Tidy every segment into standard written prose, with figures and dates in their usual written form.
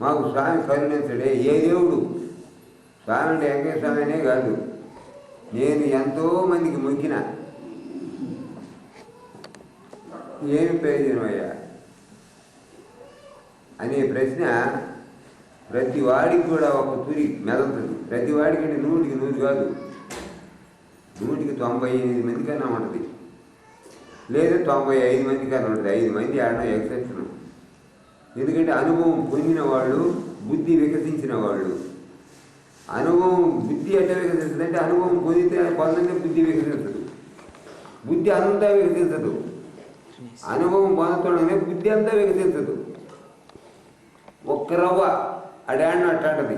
మాకు స్వామి కరుణించడే. ఏ దేవుడు? స్వామి అంటే వెంకటేశ్వర స్వామి అనే కాదు, నేను ఎంతోమందికి మొక్కిన, ఏమి ప్రయోజనమయ్యా అనే ప్రశ్న ప్రతి వాడికి కూడా ఒక తూరి మెదలుతుంది. ప్రతి వాడికి 100కి 100 కాదు, 100కి 98 మంది కన్నా ఉంటుంది, లేదా 95 మంది కన్నా ఉంటుంది. 5 మంది ఆడడం ఎక్సెప్షన్. ఎందుకంటే అనుభవం పొందిన వాళ్ళు, బుద్ధి వికసించిన వాళ్ళు. అనుభవం బుద్ధి ఎట్లా వికసిస్తుందంటే, అనుభవం పొందితే కొంతమంది బుద్ధి వికసించదు, బుద్ధి అంతా వికసించదు. అనుభవం పొందటమే బుద్ధి అంతా వికసించదు. ఒక్క రవ్వ అడాడిన అట్లాంటిది.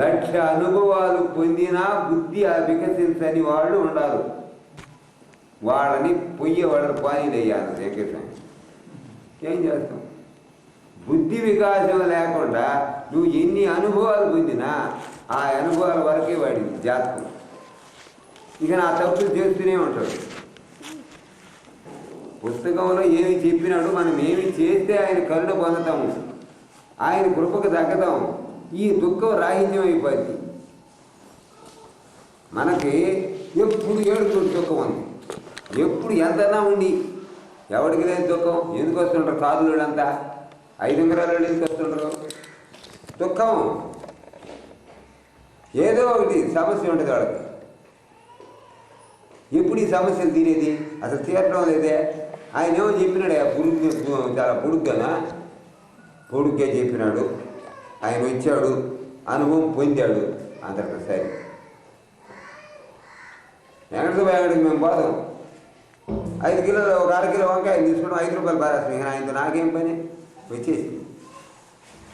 1,00,000 అనుభవాలు పొందినా బుద్ధి వికసించని వాళ్ళు ఉండాలి. వాళ్ళని వాళ్ళని పానీలయ్యాలి. వెంకటేశ్వర ఏం చేస్తాం? బుద్ధి వికాసం లేకుండా నువ్వు ఎన్ని అనుభవాలు పొందినా ఆ అనుభవాల వరకే వాడింది జాతకం. ఇక నా తప్పులు చేస్తూనే ఉంటాడు. పుస్తకంలో ఏమి చెప్పినాడు, మనం ఏమి చేస్తే ఆయన కరుణ పొందుతాము, ఆయన కృపకు తగ్గతాము. ఈ దుఃఖం రాహిత్యం అయిపోద్ది. మనకి ఎప్పుడు ఏడుతుంది దుఃఖం ఉంది, ఎప్పుడు ఎంతనా ఉండి ఎవరికి లేని దుఃఖం. ఎందుకు వస్తుంటారు కాదులు అంతా? 5 ఉంగరాలు ఎందుకు వస్తుంటారు? దుఃఖం. ఏదో ఒకటి సమస్య ఉంటుంది వాళ్ళకి. ఎప్పుడు ఈ సమస్యలు తీరేది? అసలు తీరడం లేదే. ఆయన ఏమో చెప్పినాడు, చాలా పొడుగ్గా చెప్పినాడు. ఆయన వచ్చాడు, అనుభవం పొందాడు, అంతటి సరే. వెంకటేశ్వరడికి మేము పోదాం, 5 కిలోలు ఒక 1/2 కిలో వంకాయలు తీసుకోవడం, 5 రూపాయలు బారేస్తాం. ఇక ఆయనతో నాకేం పని? వచ్చేసి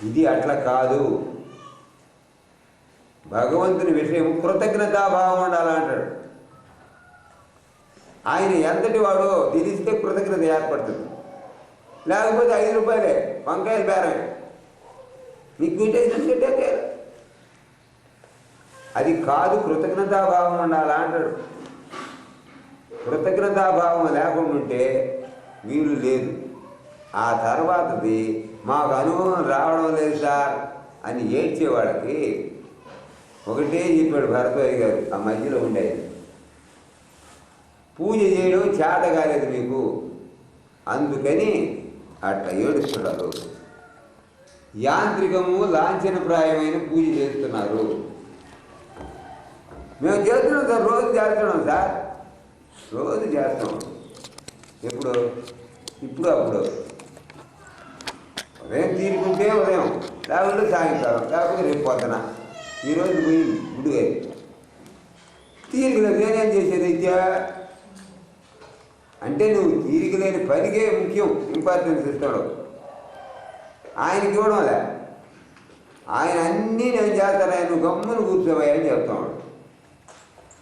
ఇది అట్లా కాదు. భగవంతుని విషయం కృతజ్ఞతాభావం ఉండాలంటాడు. ఆయన ఎంతటి వాడో తెలిస్తే కృతజ్ఞత ఏర్పడుతుంది. లేకపోతే 5 రూపాయలే వంకాయలు బేరమే, మీకు పెట్టేసినట్టే. అది కాదు, కృతజ్ఞతాభావం ఉండాలా అంటాడు. కృతజ్ఞతాభావం లేకుండా ఉంటే వీలు లేదు. ఆ తర్వాతది మాకు అనుభవం రావడం లేదు సార్ అని ఏడ్చేవాళ్ళకి ఒకటే చెప్పాడు భరద్వాజ గారు. ఆ మధ్యలో ఉండేది, పూజ చేయడం చేత కాలేదు మీకు, అందుకని అట్లా ఏడుస్తున్నారు. యాంత్రికము లాంఛనప్రాయమైన పూజ చేస్తున్నారు. మేము చేస్తున్నాం సార్, రోజు చేస్తున్నాం సార్, రోజు చేస్తాం. ఎప్పుడు? ఇప్పుడు అప్పుడు. ఉదయం తీరుకుంటే ఉదయం, లేకుంటే సాయంకాలం, లేకపోతే రేపు పొద్దున. ఈరోజు పోయింది గుడిగా తీరికలేదు. నేనేం చేసేది అయితే అంటే నువ్వు తీరిక లేని పనికే ముఖ్యం ఇంపార్టెన్స్ ఇస్తాడు. ఆయనకి ఇవ్వడం లే. ఆయన అన్నీ నేను చేస్తాను, నువ్వు గమ్మును కూర్చోవయ్యా అని చెప్తాడు.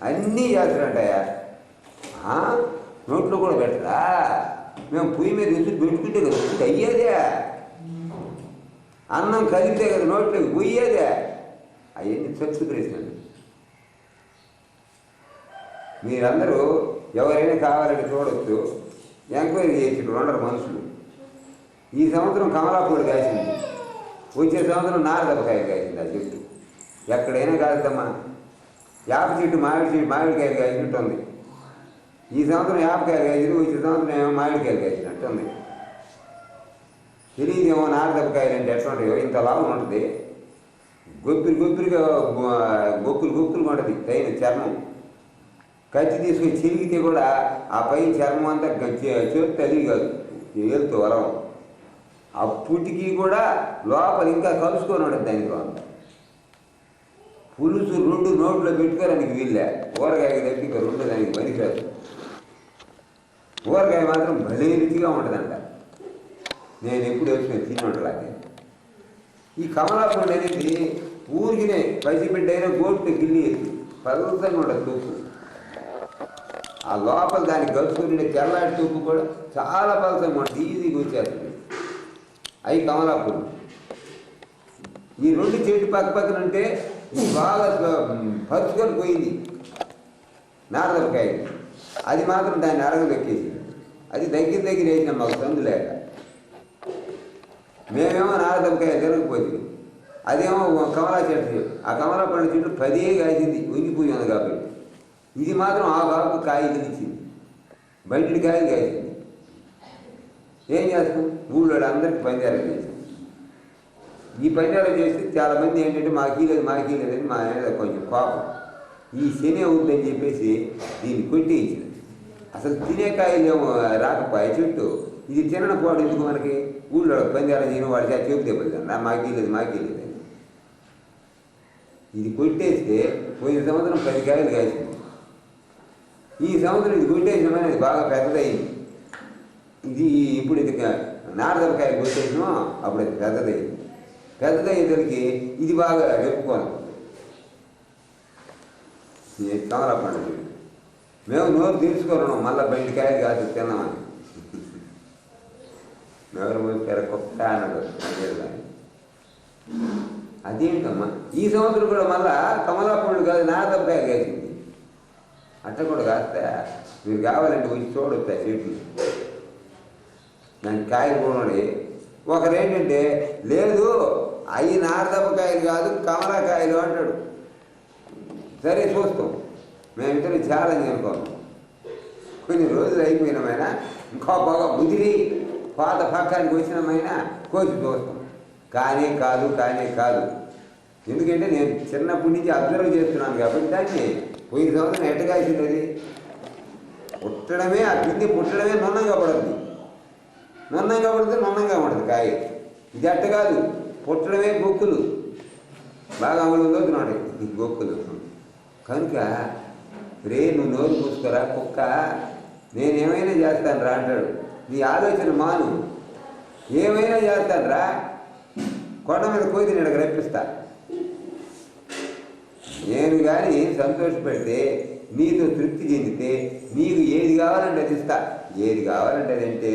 అన్నీ చేస్తాడంటయ్యా. నోట్లో కూడా పెట్టరా? మేము పొయ్యి మీద విసురు పెట్టుకుంటే కదా అయ్యేదే. అన్నం కలిపితే కదా నోట్లోకి పోయేదే. అవన్నీ చచ్చు ప్రశ్నలు. మీరందరూ ఎవరైనా కావాలని చూడవచ్చు, ఎంక్వైరీ చేసి ఉండరు మనుషులు. ఈ సంవత్సరం కమలాపూడి కాసింది, వచ్చే సంవత్సరం నారదపకాయ కాసింది. ఆ చెట్టు ఎక్కడైనా కాదమ్మా. యాప చెట్టు మామిడికాయలు కాసినట్టు ఉంది. ఈ సంవత్సరం యాపకాయలు కాసింది, వచ్చే సంవత్సరం ఏమో మామిడికాయలు కాసినట్టు ఉంది. తెలియదేమో నారదపకాయలు అంటే ఎట్లా ఉంటాయో. ఇంత లాభం ఉంటుంది, గొప్పలు ఉంటుంది, తగిన చర్మం. కత్తి తీసుకొని చిరిగితే కూడా ఆ పై చర్మం అంతా చేతి తల్లి కాదు, ఏలుతో వరం. అప్పటికీ కూడా లోపల ఇంకా కలుసుకొని ఉంటుంది. దానిలో అంత పులుసు 2 నోట్లో పెట్టుకోవడానికి వీళ్ళే. ఊరగాయకి తప్పి ఇంకా 2 దానికి పనికిరాదు. ఊరగాయ మాత్రం భలే రుచిగా ఉంటుందంట. నేను ఎప్పుడు వేసుకొని తినట్లాగే. ఈ కమలాపండు అనేది ఊరికినే పసిబిడ్డ అయినా గోటు గిల్లి పలసంగా ఉండదు తూపు. ఆ లోపల దానికి కలుసుకుని తెల్లాడి తూపు కూడా చాలా పలసంగా ఉంటుంది, ఈజీగా వచ్చేస్తుంది. అవి కమలాపండు. ఈ 2 చెట్టు పక్కన ఉంటే బాగా పరుచుకొని పోయింది నారదపకాయ. అది మాత్రం దాన్ని అరగదెక్కేసింది. అది దగ్గర వేసిన మాకు సందు లేక. మేమేమో నారదమ్మకాయ తిరగకపోతుంది, అదేమో కమలా చెట్టు. ఆ కమలా పండు చెట్టు 10 కాసింది, ఉంగిపోయి ఉంది కాబట్టి. ఇది మాత్రం ఆ కాకు కాయ తెలిసింది, బయటి కాయలు కాసింది. ఏం చేస్తాం, ఊళ్ళో అందరికీ పందాలు చేసాం. ఈ పందాలు చేస్తే చాలామంది ఏంటంటే మాకీ లేదని మా మీద కొంచెం కోపం. ఈ శని అవుతుందని చెప్పేసి దీన్ని కొట్టేయించింది. అసలు తినే కాయలు ఏమో రాకపోయే చెట్టు, ఇది తినడం పోవడం ఎందుకు మనకి? ఊళ్ళో పందాలు చేయడం వాడికి చెబుతే పోతుంది, మాకీ లేదని. ఇది కొట్టేస్తే పోయిన సంవత్సరం 10 కాయలు కాసింది. ఈ సంవత్సరం ఇది కొట్టేసినామని అది బాగా పెద్దదయింది. ఇది ఇప్పుడు ఇది నారదమ్మకాయలు కొట్టేసినామో అప్పుడు అది పెద్దదయ్యేసరికి ఇది బాగా రెప్పుకోను. కమలా పండుగ మేము నోరు తీర్చుకోను, మళ్ళీ బయటికాయలు కాదు తిన్నామని. ఎవరు కుక్క అన్నాడు కానీ అదేంటమ్మా, ఈ సంవత్సరం కూడా మళ్ళా కమలా పండు కాదు నారదమ్మకాయలు కాసింది. అట్ట కూడా కాస్తా, మీరు కావాలంటే వచ్చి చూడొస్తా చెట్లు. దానికి కాయలు కూడా ఒకరేంటంటే లేదు అవి నారదమ్మకాయలు కాదు కమలాకాయలు అంటాడు. సరే చూస్తాం, మేమిద్దరం ఛాలెంజ్ అనుకోను. కొన్ని రోజులు అయిపోయినామైనా ఇంకో బాగా ముదిరి పాత పక్కానికి వచ్చినామైనా కోసి చూస్తాం. కానే కాదు. ఎందుకంటే నేను చిన్నప్పటి నుంచి అబ్జర్వ్ చేస్తున్నాను కాబట్టి దాన్ని. పోయిన సంవత్సరం ఎట్టగాల్సింది అది పుట్టడమే, ఆ పిండి పుట్టడమే నున్నంగా పడుతుంది. నున్నంగా పడుతుంది కాయ. ఇది అట్ట కాదు, పుట్టడమే బొక్కులు బాగా అమలు దోతున్నాడు ఈ బొక్కులు. కనుక రే నువ్వు నోరు పూసుకోరా కుక్క, నేనేమైనా చేస్తాను రా అంటాడు. నీ ఆలోచన మాను, ఏమైనా చేస్తాను రా, కొండ మీద కోతి నేను రప్పిస్తా. నేను కానీ సంతోషపెడితే, నీతో తృప్తి చెందితే నీకు ఏది కావాలంటే అది ఇస్తా. ఏది కావాలంటే అదంటే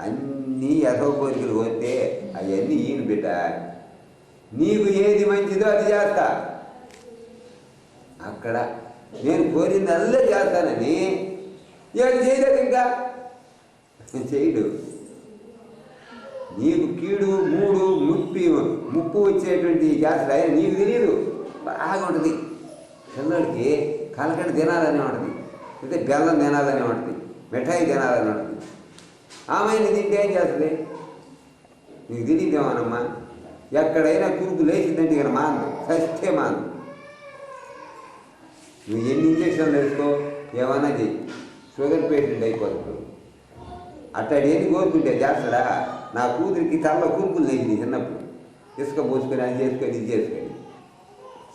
అన్నీ యథో కోరికలు పోతే అవన్నీ ఈయన బిడ్డ. నీకు ఏది మంచిదో అది చేస్తా. అక్కడ నేను కోరిందల్లా చేస్తానని ఏది చేయలేదు, ఇంకా చేయడు. నీకు కీడు ముప్పు వచ్చేటువంటి చేస్తాడు ఆయన, నీకు తెలియదు. బాగా ఉంటుంది పిల్లడికి, కలకడ తినాలని ఉంటుంది, అయితే బెల్లం తినాలని ఉంటుంది, మిఠాయి తినాలని ఉంటుంది. ఆమెను తింటే ఏం చేస్తుంది నీకు తెలియదేమోనమ్మా. ఎక్కడైనా కురుకు లేచిందంటే ఇక్కడ మాందు సస్తే మాందు. నువ్వు ఎన్ని ఇంజక్షన్లు వేసుకో, ఏమన్నా చెయ్యి, షుగర్ పేషెంట్ అయిపోతుంది. అట్టాడు ఏది కోరుకుంటే చేస్తాడా? నా కూతురికి తల్ల కురుకులు లేచింది చిన్నప్పుడు, ఇసుక పోసుకొని అది చేసుకొని ఇది చేసుకొని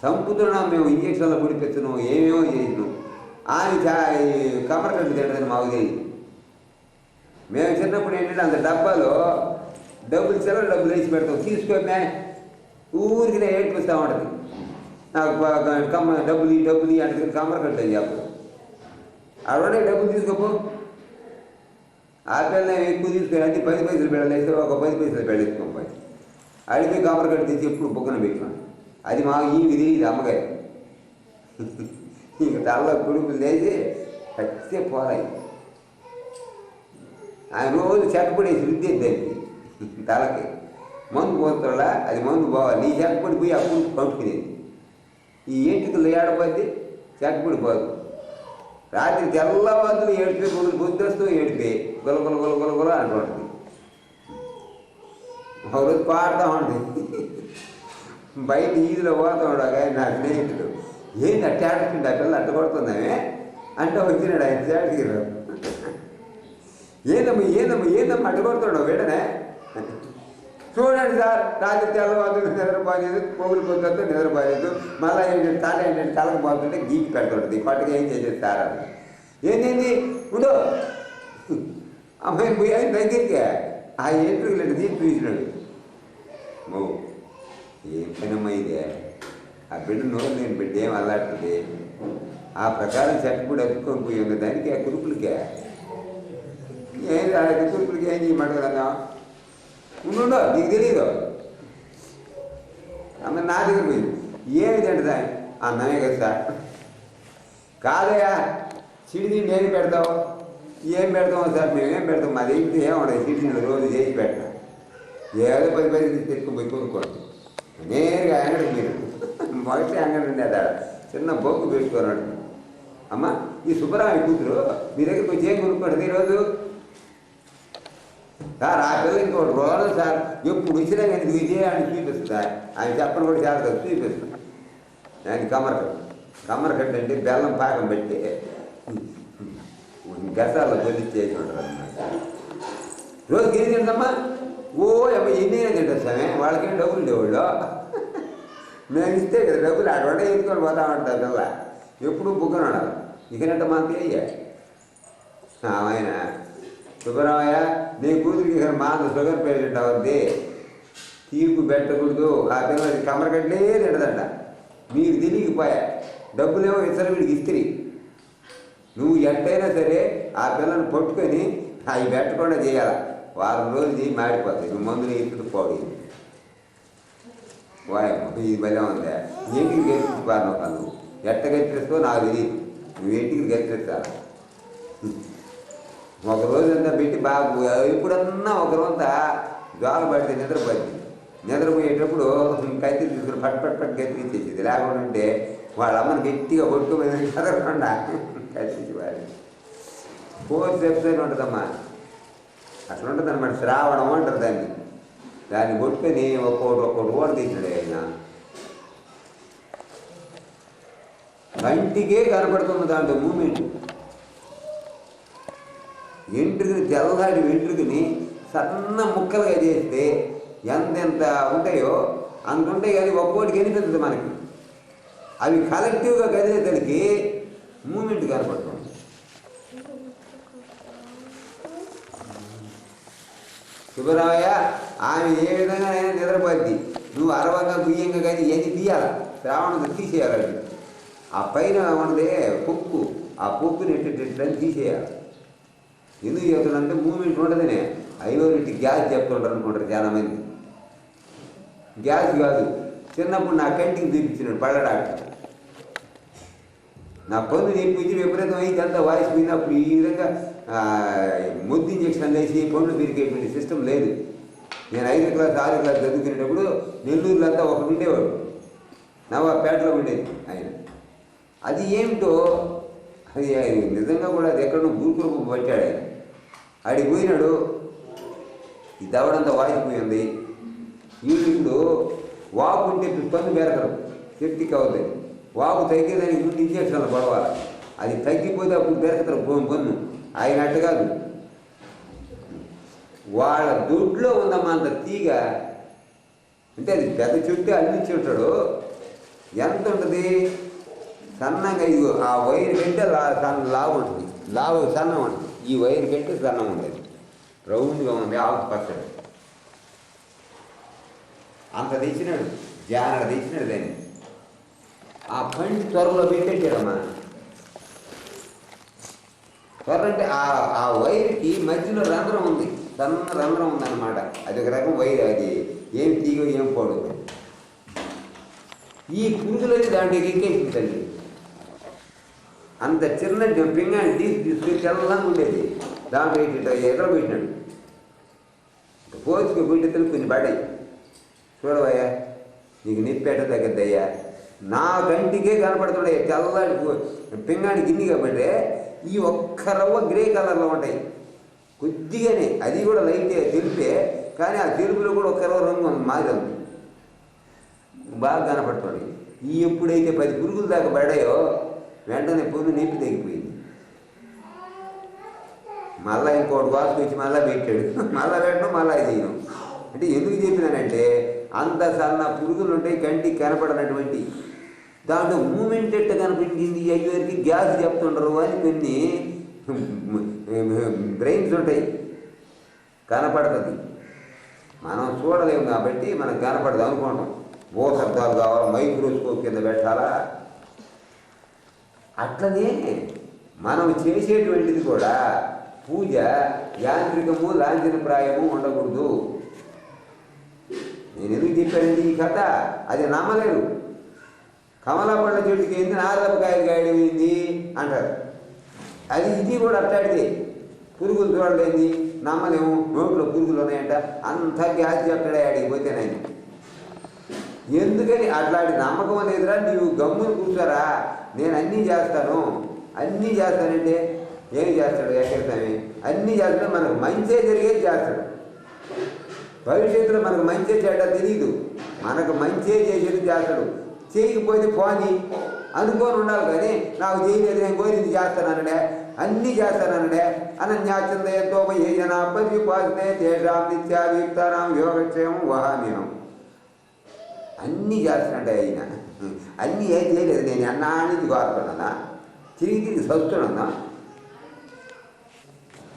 సంపుతున్నాం మేము. ఇంజక్షన్లు పొడిపించను, ఏమేమో చేసినాం. ఆమె కమరకట్టు తింటదని మాకు తెలియదు. మేము చిన్నప్పుడు ఏంటంటే అంత డబ్బాలో చిల్లర డబ్బులు వేసి పెడతాం, తీసుకొని ఊరికి నేను ఏడ్పిస్తూ ఉంటుంది. నాకు డబ్బులు అంటే కమరకట్టు అని చెప్పు, అక్కడే డబ్బులు తీసుకోపో. ఆ పిల్లలు ఎక్కువ తీసుకొని అన్ని 10 పైసలు పెళ్ళేస్తే ఒక 10 పైసలు పెళ్ళెత్తుకోపోయి అడిగి కమరకట్టు తెచ్చి ఎప్పుడు బుగ్గన పెట్టినాను. అది మాకు ఈ విధి, ఇది అమ్మగారు. ఇంక తల్ల కుడుపులు లేచి పచ్చే పోరాయి. ఆయన రోజు చెక్కపడేసి రుద్దేద్దండి తలకి. మందు పోతాడా, అది మందు పోవాలి. నీ చెక్కపడి పోయి అప్పుడు పంపుకునేది. ఈ ఏంటికలు ఏడపోద్ది, చెక్కపడి పోదు. రాత్రి తెల్లవారులు ఏడిపోయి పొద్దుస్తూ ఏడిపోయి గొల అంటుంటుంది. ఒకరోజు పాడుతూ ఉంటుంది. బయట ఈదులో పోతా ఉండగా నా స్నేహితుడు, ఏంటి అట్ట ఆడుతుంది, ఆ పిల్ల అట్ట కొడుతుందామే అంటే వచ్చినాడు ఆయన చాటికి. ఏందమ్మా అట్ట కొడుతున్నాడు వీడనే. చూడండి సార్, రాత్రి తెల్లవారు నిద్రపోలేదు, పొగులు పొద్దుతో నిద్రపోలేదు, మళ్ళీ ఏంటంటే తల ఏంటంటే తలకు పోతుంటే గీకి పెడుతుంటుంది. పట్టుకు ఏం చేసేది సార్ అని. ఏంటి ఉండో అమ్మాయి పోయి ఆయన దగ్గరికి ఆ ఎంట్రుకలు తీసి చూసినాడు. ఏం పనమ్మా ఇదే, ఆ బిడ్డ నోరు నేను బిడ్డ ఏం అల్లాడుతుంది. ఆ ప్రకారం చెట్టుపూడి అతుక్కొని పోయి ఉన్న దానికి ఆ కురుపులకే ఏం కురుపులకి ఏం చేయమంటారా? ఉండు, నీకు తెలియదు. అమ్మ నా దగ్గర పోయింది. ఏమి తింటుందా? అన్నమే కదా సార్. కాదయా, చిడిదిండి ఏం పెడతావు? ఏం పెడతాము సార్, మేమేం పెడతాం, మాది ఏం ఉండదు. చిడిదిండి రోజు చేసి పెట్టాం. ఏదో 10 తెచ్చుకుపోయి కొనుక్కోండి. నేరుగా అంగడికి మీరు మొదటి అంగడి ఉండేది చిన్న బొగ్గు పెట్టుకున్నాడు. అమ్మ ఈ సుబ్బరామి కూతురు మీ దగ్గరికి వచ్చి ఏం కొనుక్కోండి ఈరోజు సార్? ఆ పిల్ల ఇంకోటి రోజు సార్ ఎప్పుడు వచ్చినా కానీ ఇది విజయాన్ని చూపిస్తుంది. ఆయన చెప్పని కూడా చాలా చూపిస్తుంది. ఆయన కమ్మరకట్టు అంటే బెల్లం పాకం పెట్టి గసాల్లో కొద్దిచ్చేసి ఉంటారు అన్నమాట. రోజుకి ఏం తింటమ్మా? ఓ ఎన్ని తింటారు స్వామి, వాళ్ళకేం డబ్బులు ఉండేవాళ్ళు. మేము ఇస్తే కదా డబ్బులు అటువంటి ఎత్తుకొని పోతా ఉంటారు పిల్ల. ఎప్పుడు బుగ్గన ఉండాలి. ఇకనంటే మాకు అయ్యా ఆయన సుబ్బరామయ్య నీ కూతురికి మాకు షుగర్ పేషెంట్ అవుద్ది, తీర్పు పెట్టకూడదు. ఆ పిల్లలకి కమ్మరకట్లే తిడదంట. మీకు తెలియకపోయా డబ్బులేమో ఇతర వీడికి ఇస్త్రీ. నువ్వు ఎట్టయినా సరే ఆ పిల్లని పట్టుకొని అవి పెట్టకుండా చేయాలి. వారం రోజులు చేయి మాడిపోతాయి. నువ్వు మందులు ఎత్తుకు పోయి వాయమ్మ ఇది భలే ఉందా. ఇంటికి గెలిచిపోను నువ్వు ఎట్ట గెలిచేస్తావు నాకు తెలియదు. నువ్వు ఇంటికి గెలిచేస్తాను. ఒక రోజంతా పెట్టి బాగా ఎప్పుడన్నా ఒకరోజంతా జ్వాల పడితే నిద్రపోయేటప్పుడు కత్తి తీసుకుని పట్ గెలిచేసేది. లేకుండా ఉంటే వాళ్ళ అమ్మని గట్టిగా కొట్టుకోమని కదలకుండా కత్తించి వాడి 4 steps అని ఉంటుందమ్మా. అట్లా ఉంటుంది అన్నమాట. శ్రావణం అంటారు దాన్ని కొట్టుకొని ఒక్కొక్కటి ఓడ తీసినాడు ఆయన. కంటికే కనపడుతుంది దాంట్లో మూమెంట్. వెంట్రుకని తెల్లదాడి వెంట్రుకని సన్న ముక్కలుగా చేస్తే ఎంతెంత ఉంటాయో అంత ఉంటాయి. కానీ ఒక్కోటికి కనిపిస్తుంది మనకి. అవి కలెక్టివ్గా కదిలేసరికి మూమెంట్ కనపడుతుంది. సుబ్బరామయ్య ఆమె ఏ విధంగానైనా నిద్రపోద్ది. నువ్వు అరవంగా గుయ్యంగా కానీ ఇవన్నీ తీయాలి. శ్రావణంగా తీసేయాలి. ఆ పైన ఉన్నదే పొక్కు, ఆ పొక్కుని ఎట్టని తీసేయాలి. ఎందుకు చెప్తున్నానంటే మూమెంట్ ఉండదనే. ఐవోరింటి గ్యాస్ చెప్తుంటారు అనుకుంటారు చాలామంది. గ్యాస్ కాదు. చిన్నప్పుడు నా కంటికి చూపించినాడు పళ్ళడాక్టర్. నా పన్ను నేర్పించి విపరీతం అయింది. అంతా వాయిస్ పోయినప్పుడు ఈ విధంగా ముద్దు ఇంజక్షన్ వేసి పనులు పెరిగేటువంటి సిస్టమ్ లేదు. నేను 5వ క్లాస్ 6వ క్లాస్ చదువుకునేటప్పుడు నెల్లూరులో అంతా ఒకడు ఉండేవాడు. నవాపేటలో ఉండేది ఆయన. అది ఏమిటో అది నిజంగా కూడా అది ఎక్కడో గురుకురుపు పట్టాడు ఆయన. ఆడికి పోయినాడు. ఈ దవడంతా వాయిపోయింది. వీళ్ళు వాపు ఉంటే పన్ను బెరకరు, సెప్టిక్ అవుతుంది. వాపు తగ్గేదానికి ముందు ఇంజక్షన్లు పడవాలి. అది తగ్గిపోతే అప్పుడు బెరకతారు పన్ను. ఆయన అట్టు కాదు. వాళ్ళ దొడ్లో ఉందమ్మా అంత తీగ. అంటే అది పెద్ద చుట్టూ అల్లించి ఉంటాడు. ఎంత ఉంటుంది సన్నంగా. ఇది ఆ వైర్ కంటే లావు ఉంటుంది. లావు సన్నం ఉంటుంది. ఈ వైర్ కంటే సన్నం ఉండేది. రౌండ్గా ఉంది, ఆకుపచ్చడి. అంత తెచ్చినాడు. జానడ తెచ్చినాడు దాన్ని. ఆ పండి త్వరలో పెట్టేటాడమ్మా. త్వర అంటే ఆ వైర్కి మధ్యలో రంధ్రం ఉంది, సన్న రంధ్రం ఉందన్నమాట. అది ఒక రకం వైర్. అది ఏం తీగో ఏం పోడు. ఈ పురుగులని దాంట్లోకి ఎక్కేసిందండి. అంత చిన్న పింగాన్ని తీసుకొని తెల్లంగా ఉండేది. దాంట్లో ఎక్కడ పెట్టినాడు. పోచుకు బిడ్డ కొంచెం పడాయి. చూడవయ్యా నీకు నిప్పేట తగ్గద్దయ్యా. నా కంటికే కనపడుతున్నాయి తెల్లటి పింగాణి గిన్ని. కాబట్టి ఈ ఒక్క రవ్వ గ్రే కలర్లో ఉంటాయి కొద్దిగానే. అది కూడా లైట్ తెలిపే, కానీ ఆ తెలుపులో కూడా ఒక్క రవ్వ రంగు మారింది. బాగా కనపడుతుంది. ఈ ఎప్పుడైతే 10 పురుగులు దాకా పడాయో వెంటనే పొన్ను నొప్పి తగ్గిపోయింది. మళ్ళీ ఇంకోటి వాసుకు వచ్చి మళ్ళీ పెట్టాడు. మళ్ళీ పెట్టడం మళ్ళీ చేయడం. అంటే ఎందుకు చెప్పినానంటే అంత సన్న పురుగులు ఉంటాయి కంటికి కనపడనటువంటి. దాంట్లో మూమెంట్ ఎట్ట కనిపించింది అయ్యేవారికి గ్యాస్ చెప్తుండరు అని కొన్ని బ్రెయిన్స్ ఉంటాయి. కనపడుతుంది, మనం చూడలేము కాబట్టి మనకు కనపడదు అనుకుంటాం. ఓ శబ్దాలు కావాలి, మైక్రోస్కోప్ కింద పెట్టాలా. అట్లనే మనం చేసేటువంటిది కూడా పూజ యాంత్రికము లాంఛనప్రాయము ఉండకూడదు. నేను ఎందుకు చెప్పానండి ఈ కథ? అది నమ్మలేరు. కమలా పళ్ళ చెట్టుకి ఏంది నారదపకాయలు గాయమైంది అంటారు. అది ఇది కూడా అట్లాంటిదే. పురుగులు చూడలేంది, నమ్మలేము, నోట్లో పురుగులు ఉన్నాయంట, అంతా గ్యాస్ చెప్తాడే ఆడికి పోతేనని. ఎందుకని అట్లాంటి నమ్మకం లేదురా, నీవు గమ్మును కూర్చోరా, నేను అన్నీ చేస్తాను, అన్నీ చేస్తానంటే ఏం చేస్తాడు? వెంకటస్వామి అన్నీ చేస్తాడు, మనకు మంచే జరిగేది చేస్తాడు. భవిష్యత్తులో మనకు మంచే చేయడం తెలియదు, మనకు మంచే చేసేది చేస్తాడు. చేయకపోతే పోని అనుకోని ఉండాలి, కానీ నాకు చేయలేదు, నేను కోరింది చేస్తానడే, అన్నీ చేస్తానడే. అనన్యాచందయతో ఏ జనాపరిపాసనే తేషాం నిత్యాదీప్తానాం యోగక్షేమం వహామ్యం. అన్నీ చేస్తానంటే అయిన అన్నీ ఏం చేయలేదు, నేను అన్నానికి కోరుకున్నానా, తిరిగి చదువుతున్నా.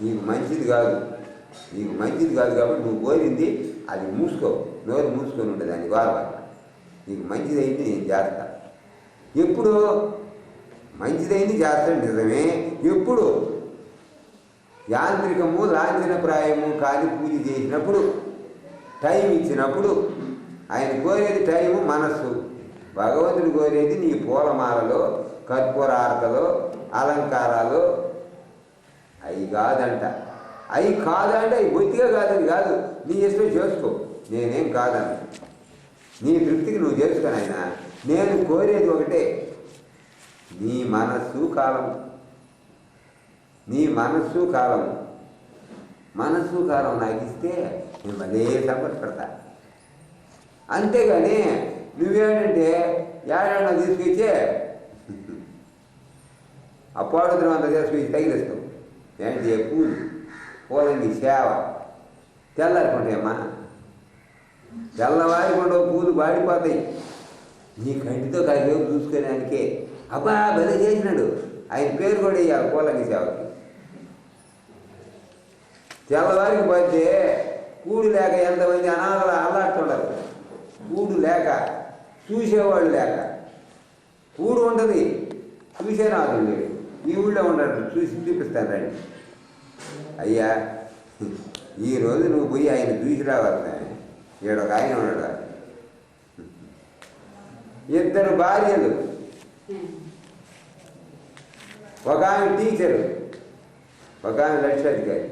నీకు మంచిది కాదు, నీకు మంచిది కాదు కాబట్టి నువ్వు కోరింది అది మూసుకో, నోరు మూసుకొని ఉంటుంది, దాన్ని గౌరవం. నీకు మంచిదైంది నేను చేస్తా. ఎప్పుడు మంచిదైంది చేస్తాడు నిజమే, ఎప్పుడు యాంత్రికము లాంఛనప్రాయము కాని పూజ చేసినప్పుడు, టైం ఇచ్చినప్పుడు. ఆయన కోరేది టైము, మనస్సు. భగవంతుడు కోరేది నీ పూలమాలలో, కర్పూరార్కలో, అలంకారాలు. అవి కాదంట, అవి కాదంటే అవి బొత్తిగా కాదని కాదు, నీ ఇష్టం చేసుకో, నేనేం కాదని. నీ తృప్తికి నువ్వు చేసుకొని ఆయన. నేను కోరేది ఒకటే, నీ మనస్సు కాలం, నీ మనస్సు కాలం, మనస్సు కాలం నాకు ఇస్తే నేను మళ్ళీ సంపర్కడతా. అంతేగాని నువ్వేంటంటే ఏడన్నా తీసుకొచ్చే అప్పాడుద్రం అంతా తీసుకొచ్చి తగిలిస్తావు. ఏంటి పూలు, పూలంగి సేవ తెల్లారికుంటాయమ్మా, తెల్లవారికుండా పూలు వాడిపోతాయి. నీ కంటితో కాసేపు చూసుకోవడానికే. అబ్బా భలే చేసినాడు, ఆయన పేరు కూడా వేయాలి పూలంగి సేవకి. తెల్లవారికి పోతే కూడు లేక ఎంతమంది అనాథలు అల్లాడుతుండరు, కూడు లేక, చూసేవాళ్ళు లేక. కూడు ఉంటుంది, చూసేనాథుడు లేడు. ఈ ఊళ్ళో ఉన్నాడు, చూసి చూపిస్తాను రండి. అయ్యా ఈరోజు నువ్వు పోయి ఆయన చూసి రావాలి. ఈడొక ఆయన ఉన్నాడు, ఇద్దరు భార్యలు, ఒక ఆమె టీచరు, ఒక ఆమె లక్షాధికారి.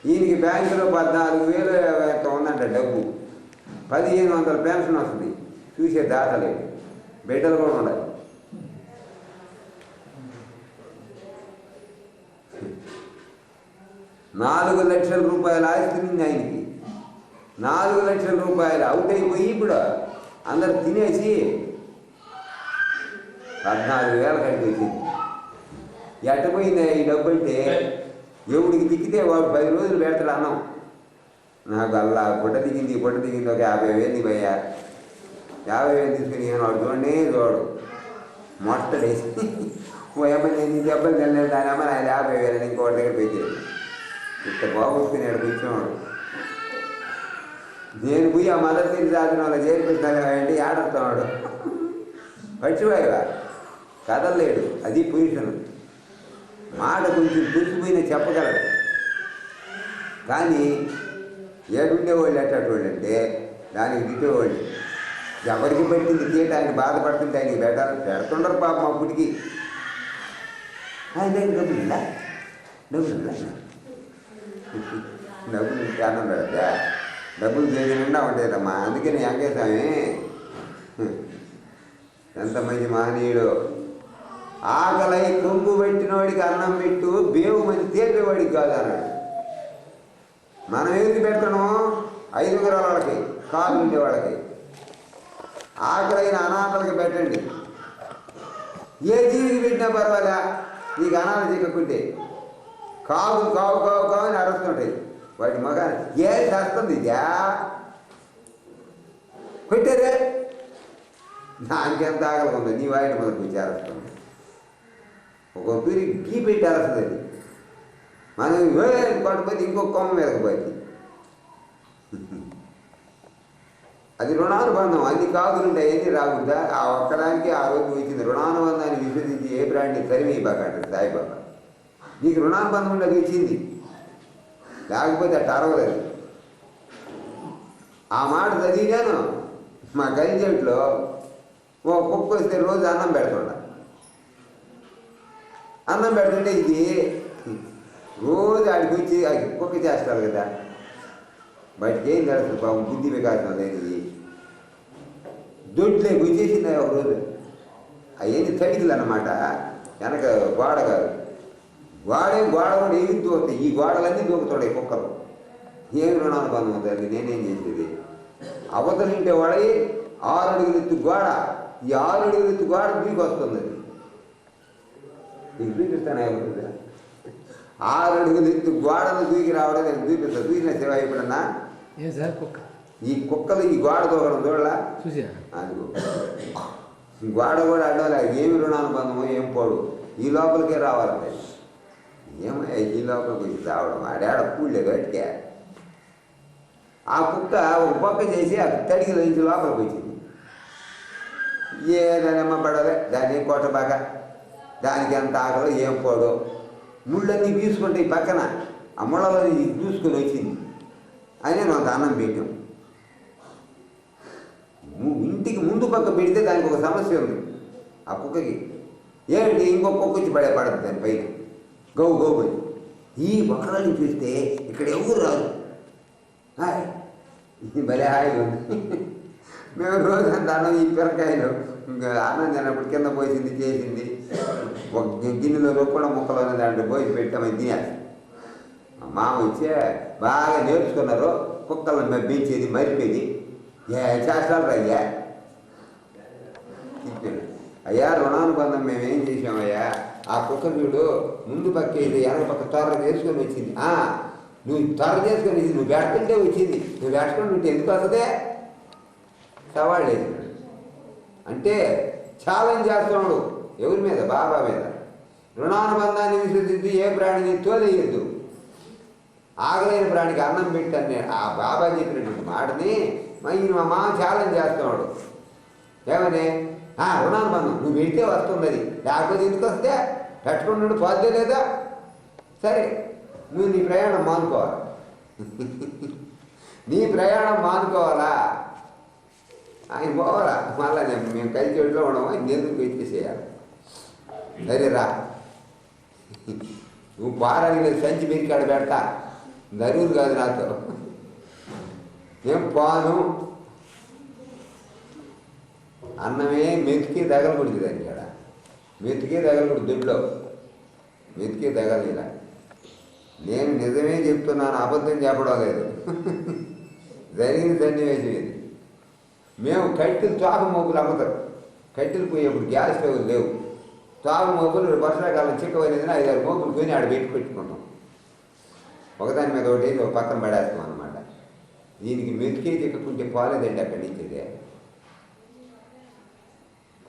ఈయనకి బ్యాంకులో 14,000 ఎంత ఉందంట డబ్బు, 1,500 పెన్షన్ వస్తుంది. చూసే దాత లేదు, బిడ్డలు కూడా ఉండాలి. ₹4,00,000 ఆస్తి ఆయనకి. 4,00,000 అవుట్ అయిపోయి ఇప్పుడు అందరు తినేసి 14,000 కడికి వచ్చింది. ఎట్టపోయింది ఈ డబ్బు అంటే, ఎవడికి దిక్కితే వాడు 10 రోజులు పెడతాడు అన్నం. నాకు అలా బుట్ట దిగింది ఒక 50,000 భయ్యా, 50,000 తీసుకుని వాడు చూడండి చూడు మొట్టడేసి ఏమో నేను దెబ్బలు తినలేదు, దాని అమ్మ ఆయన 50,000 ఇంకోటి దగ్గర పెట్టాడు. ఇంత బాగుంటున్నాడు కూర్చోవాడు. నేను పోయి ఆ మదర్ తీరు సాధిన వాళ్ళ చేర్పిస్తాను అంటే ఆడుతున్నాడు. పచ్చిపోయావా కదలలేడు, అది పొజిషన్. మాట కొంచెం దూసిపోయినా చెప్పగలడు, కానీ ఏడుండేవాళ్ళు ఎట్టేవాళ్ళు అంటే దానికి దిట్టేవాళ్ళు. ఎవరికి పెట్టింది తీయటానికి బాధపడుతుంటే ఆయనకి పెడుతుండరు పాపం. అప్పటికి ఆయన డబ్బులు ఉందా, డబ్బులు ఉందా, డబ్బులు అన్నం పెడతా, డబ్బులు చేసి నిండా ఉండేదమ్మా. అందుకని వెంకటస్వామి ఎంత మంచి మహనీయుడు. ఆకలై కొంగు పెట్టినవాడికి అన్నం పెట్టు, బేవు మంది తీర్పేవాడికి కాదు అన్నాడు. మనం ఏది పెడతాము 500 వాళ్ళకి, కాలు ఉండే వాళ్ళకి. ఆకలైన అనాథలకి పెట్టండి. ఏ జీవికి పెట్టినా పర్వాలే, నీకు అనాథ చిక్కకుంటే కావు కావు కావు కావు అని అరుస్తుంటాయి వాటి మగ. ఏ చేస్తుంది ఇదా పెట్టారే, దానికెంత ఆకలి ఉంది, నీ వాయిని మొదలు వచ్చి అరుస్తుంది. ఒక తూరి గీ పెట్టి అరుస్తుంది అది. మనం పట్టుపోతే ఇంకొక కొమ్మ మీదకి పోయింది. అది రుణానుబంధం. అన్ని కాకులుంటే అవన్నీ రాకుండా ఆ ఒక్కదానికి ఆ రోజు వచ్చింది. రుణానుబంధాన్ని విశ్వసించి ఏ ప్రాణిని తరిమి బాకంటాడు సాయిబాబా. నీకు రుణానుబంధం ఉండదు వచ్చింది, లేకపోతే అట్ట అరవలేదు. ఆ మాట చదివినాను. మా గంజట్లో ఓ కుక్క వస్తే రోజు అన్నం పెడుతుండ. అన్నం పెడుతుంటే ఇది రోజు ఆడికి వచ్చి కుక్క చేస్తారు కదా, బయటికి ఏం తెలుస్తుంది పాపం, బుద్ధి వికాసం అనేది దొడ్లే వచ్చేసింది ఒక రోజు. అవన్నీ తడికలు అన్నమాట, వెనక గోడ కాదు, గోడ కూడా ఏమి దూకుతాయి, ఈ గోడలన్నీ దూకుతాడు కుక్కలు. ఏమి రుణానుబంధం అవుతుంది, నేనేం చేసేది. అవతలింటే వాడి 6 అడుగులు ఎత్తు గోడ, ఈ 6 అడుగులు ఎత్తు గోడ దూకి వస్తుంది. అది నీకు చూపిస్తాను అవుతుంది, 6 అడుగులు ఎత్తు గోడను దూకి రావడం నేను చూపిస్తాను. చూసిన సేవ ఎప్పుడన్నా ఈ కుక్కలు ఈ గోడ దూకడం చూడలా, అదిగో గోడ కూడా అడ్డాలి. ఏమి రుణానుబంధమో ఏం పోడు, ఈ లోపలికే రావాలంటే ఏమో ఈ లోపలికి వచ్చి రావడం ఆడాడ పూడలేదు బయటికే. ఆ కుక్క ఒక పక్క చేసి ఆ తడికి నుంచి లోపలికి వచ్చింది. ఏదనమ్మ పడలే, దాన్ని కొట్టబాక, దానికి ఎంత ఆకలో ఏం పోడు, ముళ్ళన్నీ తీసుకుంటే ఈ పక్కన ఆ ముళ్ళలో చూసుకొని వచ్చింది. అయినా నాకు అన్నం పెట్టాం. ఇంటికి ముందు పక్క పెడితే దానికి ఒక సమస్య ఉంది ఆ కుక్కకి. ఏమిటి, ఇంకొక కుక్క వచ్చి పడుతుంది దాని పైన గౌ గౌ అని. ఈ బొక్కలని చూస్తే ఇక్కడ ఎవరు రాదు, హాయ్ భలే హాయిగా ఉంది. మేము రోజు అంత అన్నం ఈ పిరకాయలు ఇంకా అన్నం తిన్నప్పుడు కింద పోసింది చేసింది, ఒక గిన్నెలో కూడా ముక్కలు దాంట్లో పోసి పెట్టామని తినేది. మామ వచ్చే బాగా నేర్చుకున్నారు కుక్కలను పెంచేది మరిపేది. చేస్తారు అయ్యా, అయ్యా రుణానుబంధం మేమేం చేసామయ్యా, ఆ కుక్క చూడు ముందు పక్క ఇది వెనక పక్క త్వర చేసుకొని వచ్చింది. నువ్వు త్వర చేసుకొని ఇది నువ్వు బెట్టుకుంటే వచ్చింది, నువ్వు బెట్టుకొని ఉంటే ఎందుకు వస్తుందే సవాళ్ళు వేసినాడు. అంటే ఛాలెంజ్ చేస్తున్నాడు ఎవరి మీద, బాబా మీద. రుణానుబంధాన్ని విశ్వసించి ఏ ప్రాణిని తోలేయద్దు, ఆగలేని ప్రాణికి అన్నం పెట్టాను. ఆ బాబా చెప్పినటువంటి మాటని మా మామ ఛాలెంజ్ చేస్తున్నాడు. ఏమని, రుణానుబంధం నువ్వు పెడితే వస్తుంది, అది లేకపోతే ఎందుకు వస్తే పెట్టుకున్నాడు పోతే లేదా, సరే నువ్వు నీ ప్రయాణం మానుకోవాలి. నీ ప్రయాణం మానుకోవాలా, ఆయన పోవాలా, మళ్ళా మేము కలిసి ఒడిలో ఉండమో ఎందుకు పెట్టేసేయాలి. సరే రా, నువ్వు పారాని సంచి పెరికాడ పెడతా, జరూరు కాదు నాతో, ఏం పాను అన్నమే మెతికి తగలకూడదు దానికి, కాడ మెతికే తగలకూడదు, దొడ్లో మెతికే తగలేదా. నేను నిజమే చెప్తున్నాను, అబద్ధం చెప్పడం లేదు. జరిగిన సన్నివేశం ఇది. మేము కట్టెలు తోక మోపులు అమ్ముతారు, కట్టెలు పోయేప్పుడు గ్యాస్ స్టవ్ లేవు, తోక మోపులు వర్షాకాలం చిక్కవనేది 5-6 మోపులు కొని ఆడ పెట్టుకుంటాం. ఒకదాని మీద ఒకటి ఒక పక్కన పడేస్తాం అన్నమాట. దీనికి మెతికే చిక్కకుంటే పోలేదండి అక్కడి నుంచి. ఇదే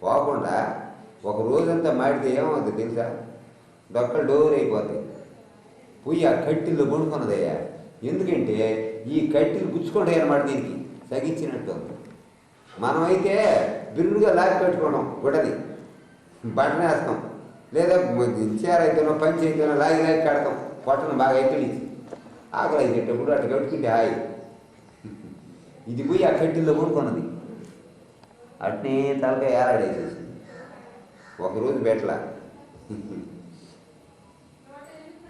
పోకుండా ఒక రోజంతా మాడితే ఏమవుతుంది తెలుసా, డొక్కలు డోర్ అయిపోతాయి. పోయి ఆ కట్టెల్లో కొనుక్కున్నదయ్యా, ఎందుకంటే ఈ కట్టెలు గుచ్చుకుంటాయి అన్నమాట, దీనికి సగించినట్టు. మనమైతే బిల్లుగా లాగి పెట్టుకోవడం, గుడని బట్టన వేస్తాం, లేదా చీర అయితేనో పంచి అయితేనో లాగి లాగి కడతాం, పొట్టను బాగా ఎక్కడిచ్చి ఆకలి అయ్యేటప్పుడు అట్లా కట్టుకుంటే హాయి. ఇది పోయి ఆ కట్టెల్లో కొనుక్కున్నది, అట్నే తలకాయ ఏలాడేసేసింది. ఒకరోజు బెట్ల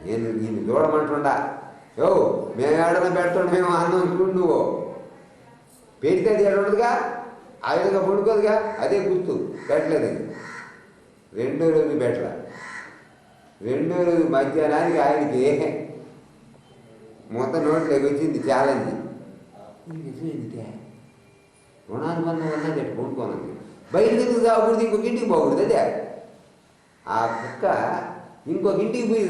నేను దీన్ని చూడమంటుండా, మేము ఏడన్నా పెడతాడు, మేము అన్నం చూడు, నువ్వు పెడితే అది ఏడుగా ఆ విధంగా పడుకోదుగా, అదే గుర్తు పెట్టలేదండి. 2వ రోజు బెట్ల, 2వ రోజు మధ్యాహ్నానికి ఆయనకి మొత్తం నోట్లోకి వచ్చింది ఛాలెంజ్. రుణానుబంధం ఉన్నది ఎట్టు కొనుక్కోనండి, బయటకు ఎందుకు తాగకూడదు, ఇంకొక ఇంటికి పోకూడదు. అదే ఆ కుక్క ఇంకొక ఇంటికి పోయి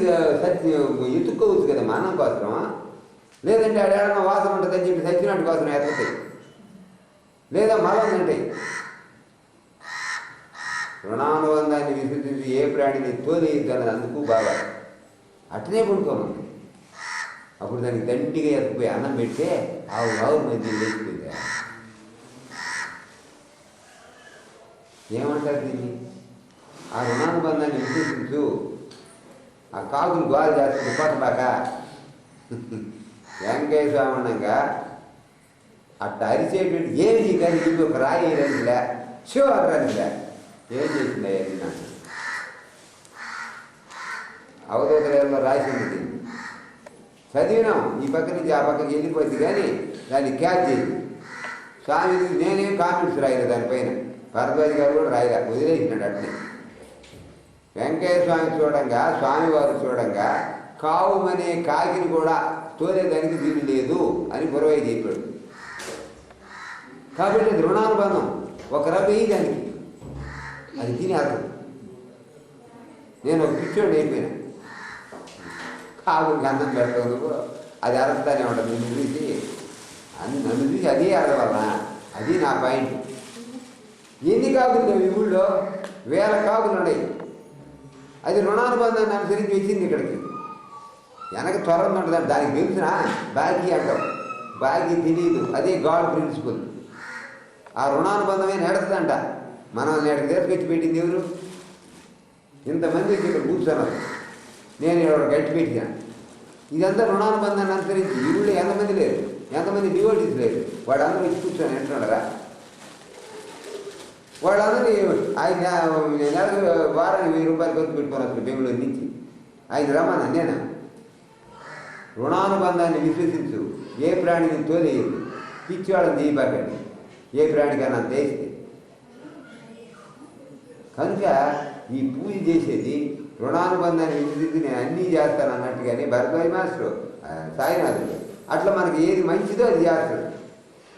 ఎత్తుక్కోవచ్చు కదా మా అన్నం కోసం, లేదంటే ఆడేడన్నా వాసన ఉంటుందని చెప్పి సచ్చినట్టు కోసం ఎత్తుతాయి, లేదా మలం ఉంటాయి. రుణానుబంధాన్ని విశ్వసించి ఏ ప్రాణిని తోలేయద్దు అన్నది అందుకు బాగా అట్నే పడుకోనుంది. అప్పుడు దానికి దండిగా ఎత్తుకుపోయి అన్నం పెడితే ఆవు మధ్య లేచిపోయింది. ఏమంటారు దీన్ని, ఆ రుణానుబంధాన్ని విశ్వసించు. ఆ కాకులు గోలు చేస్తుంది కొట్టబాక, వెంకయ్య స్వామి ఉండగా అట్ట అరిచేటువంటి ఏమి కానీ ఇది ఒక రాయి రండిలే, షో రండిలే, ఏం చేసింది నాకు అవధూతలలో రాసింది. చదివినాం, ఈ పక్క నుంచి ఆ పక్కకి వెళ్ళిపోద్ది, కానీ దాన్ని క్యాచ్ చేయదు. స్వామి నేనేం కామెంట్స్ రాయలేదు దానిపైన, భరద్వాజ్ గారు కూడా రాయలే, వదిలేసినాడు అట్లే. వెంకయ్య స్వామి చూడంగా, స్వామివారు చూడంగా కావుమనే కాకిని కూడా తోలేదానికి వీలు లేదు అని గురవయ్య చెప్పాడు. కాబట్టి అది రుణానుబంధం, ఒక రవ్వ దానికి అది తిని అర్థం. నేను ఒక పిచ్చోడు అయిపోయినా, కావుకి అన్నం పెట్టదు, అది అర్థానే ఉంటుంది. నన్ను చూసి అదే అర్థవల్ల, అది నా పాయింట్. ఎన్ని కాకులు లేవు ఈ ఊళ్ళో, 1000 కాకులు ఉన్నాయి. అది రుణానుబంధాన్ని అనుసరించి వచ్చింది ఇక్కడికి. వెనక త్వరగా ఉంటుంది, దానికి తెలిసిన బాకీ అంటాం, బాకీ తెలియదు. అదే గాడ్ ప్రిన్సిపల్. ఆ రుణానుబంధమే నెడుతుందంట. మనం నేటికి తీసుకొచ్చి పెట్టింది ఎవరు? ఇంతమంది వచ్చి ఇక్కడ కూర్చున్నారు, నేను ఇక్కడ గట్టి పెట్టాను. ఇదంతా రుణానుబంధాన్ని అనుసరించి. ఈ ఊళ్ళో ఎంతమంది లేరు, ఎంతమంది డివోటీస్ లేరు, వాళ్ళందరూ వచ్చి కూర్చొని ఎంటున్నారా? వాళ్ళందరూ ఆయన నెలకు వారానికి 1000 రూపాయలు ఖర్చు పెట్టుకొని వస్తారు బెంగళూరు నుంచి. ఆయన రమ్మన్నా నేను. రుణానుబంధాన్ని విశ్వసించు, ఏ ప్రాణిని తోలేయదు, పిచ్చివాళ్ళని తీయబాకండి, ఏ ప్రాణికైనా తెస్తే. కనుక ఈ పూజ చేసేది రుణానుబంధాన్ని విశ్వసించి నేను అన్నీ చేస్తాను అన్నట్టుగానే భరద్వాజ్ మాస్టర్, సాయినాథుడు అట్లా మనకి ఏది మంచిదో అది చేస్తాడు.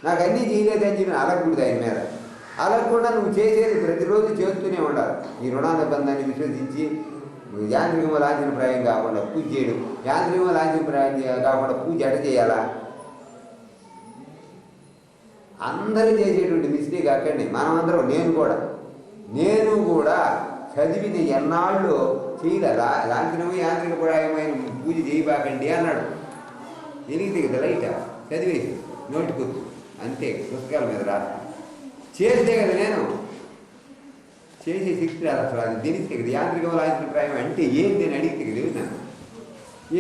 నాకు అన్నీ చేయలేదని చెప్పి అలగకూడదు ఆయన మీద. అలగకుండా నువ్వు చేసేది ప్రతిరోజు చేస్తూనే ఉండాలి. ఈ రుణానుబంధాన్ని విశ్వసించి యాంత్రికమ లాంఛనప్రాయం కాకుండా పూజ చేయడం, యాంత్రికమ లాంఛనప్రాయం కాకుండా పూజ ఎట చేయాలా? అందరూ చేసేటువంటి మిస్టేక్ అక్కడనే. మనమందరం, నేను కూడా చదివిన ఎన్నాళ్ళు చేయలేదా లాంఛనము యాంత్రికప్రాయమైన పూజ చేయబాకండి అన్నాడు. తెలియదు కదా, లైట్ చదివేసి నోటికొచ్చు అంతే, పుస్తకాల మీద రాదు. చేస్తే కదా నేను చేసే శక్తి రాదు అసలు. అది తెలిస్తే కదా యాంత్రికం లాంఛనప్రాయం అంటే ఏంటి అని అడిగితే కదా విన్నాను.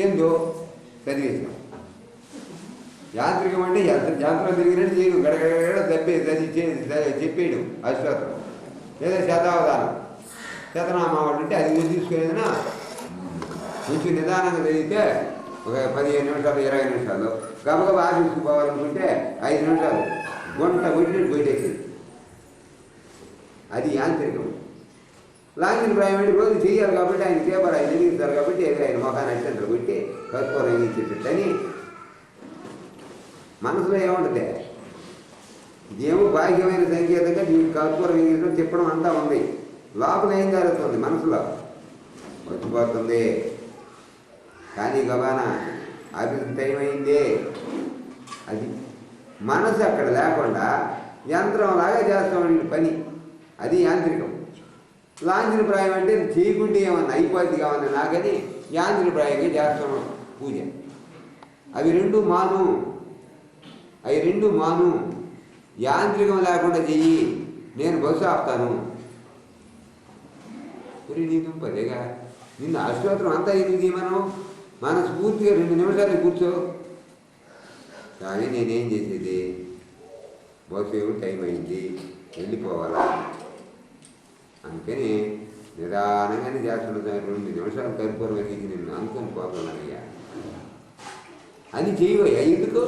ఏందో చదివేసాం. యాంత్రికం అంటే యంత్రం తిరిగినట్టు చేయడు, గడగడ చెప్పేయడు అశ్వత్రం, లేదా శతావధానం శతనామావళి అంటే అది తీసుకునేదినా కొంచెం నిదానంగా చదివితే ఒక 15 నిమిషాలు 20 నిమిషాలు. గబగబా ఆఫీస్కి పోవాలనుకుంటే 5 నిమిషాలు గుంట కొట్టినట్టు పోయేది. అది యాంత్రికం. లాంఛనప్రాయం అంటే రోజు చేయాలి కాబట్టి ఆయన పేపర్ ఆయన వెలిగిస్తారు కాబట్టి ఆయన మొఖాన్ని అత్యంతలు కొట్టి కర్పూరం వేయించేటని మనసులో ఏముంటుంది? ఇదేమో బాహ్యమైన సంకేతంగా నీకు కర్పూరం వేయించడం చెప్పడం అంతా ఉంది. లోపల ఏం జరుగుతుంది? మనసులో వచ్చిపోతుంది. కానీ గబానా ఆఫీస్ టైం అయిందే, అది మనసు అక్కడ లేకుండా యంత్రంలాగా చేస్తామండి పని. అది యాంత్రికం. లాంఛనప్రాయం అంటే చేయకుంటే ఏమన్నా అయిపోద్ది కావన్నా నాకని యాంత్రికప్రాయంగా చేస్తాం పూజ. అవి రెండు మాను. యాంత్రికం లేకుండా చెయ్యి, నేను బస్సు ఆపుతాను. నీకు పదేగా నిన్ను అష్టోత్తరం అంతా ఎందుకు మనం స్ఫూర్తిగా 2 నిమిషాలు కూర్చో. కానీ నేనేం చేసేది, బస్సు ఏమో టైం అయింది వెళ్ళిపోవాలా, అందుకని నిదానంగానే చేస్తున్నాను. 2 నిమిషాలు కర్పూరం వెలిగించి నిన్ను అనుకొని పోతున్నానయ్యా అని చేయవయ్యా. ఎందుకు?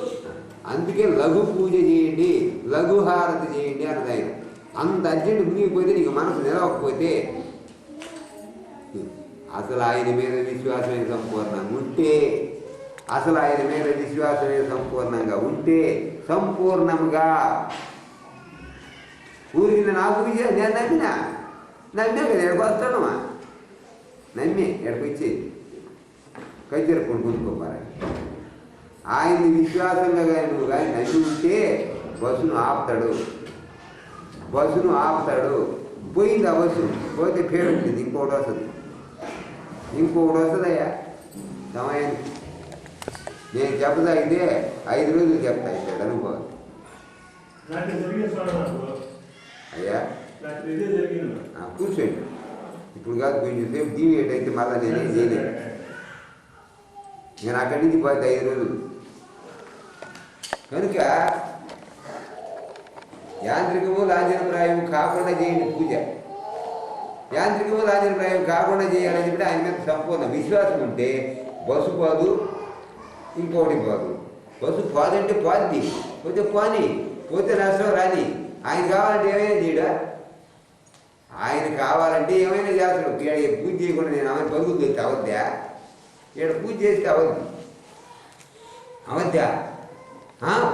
అందుకే లఘు పూజ చేయండి, లఘు హారతి చేయండి అన్నది ఆయన. అంత అర్జెంట్ మునిగిపోతే నీకు మనసు నిలవకపోతే, అసలు ఆయన మీద విశ్వాసమే సంపూర్ణంగా ఉంటే, సంపూర్ణంగా ఊరికి నా పూజ నేను నమ్మే కదా ఎక్కడికి వస్తానమ్మా, నమ్మి ఎక్కడికి వచ్చి కజ్జరకుండా కొనుక్కోపాలి. ఆయన్ని విశ్వాసంగా కానీ నువ్వు కానీ నమ్మి ఉంటే బస్సును ఆపుతాడు. పోయింది ఆ బస్సు, పోతే పేరు ఉంటుంది, ఇంకోటి వస్తుందయ్యా సమయానికి. నేను చెప్పదాగితే 5 రోజులు చెప్తా ఇస్తాడు అనుభవం. అయ్యా కూర్చోండి, ఇప్పుడు కాదు కొంచెం సేపు దీవేట్ అయితే మళ్ళీ నేనేం చేయలేదు. నేను అక్కడి నుంచి పోతే 5 రోజులు. కనుక యాంత్రికము లాంఛనప్రాయం కాకుండా చేయండి పూజ. యాంత్రికము లాంఛనప్రాయం కాకుండా చేయాలని చెప్పి ఆయన మీద సంపూర్ణ విశ్వాసం ఉంటే బస్సు పోదు, ఇంకోటి పోదు. బస్సు పోదంటే పోద్ది, పోతే పోని, పోతే నష్టం రాని. ఆయన కావాలంటే ఏమైనా చేయడా? ఆయన కావాలంటే ఏమైనా చేస్తాడు. ఇక్కడ పూజ చేయకుండా నేను ఆమె పరుగులు తెస్తే అవద్దా? ఇక్కడ పూజ చేస్తే అవద్దు, అవద్దా?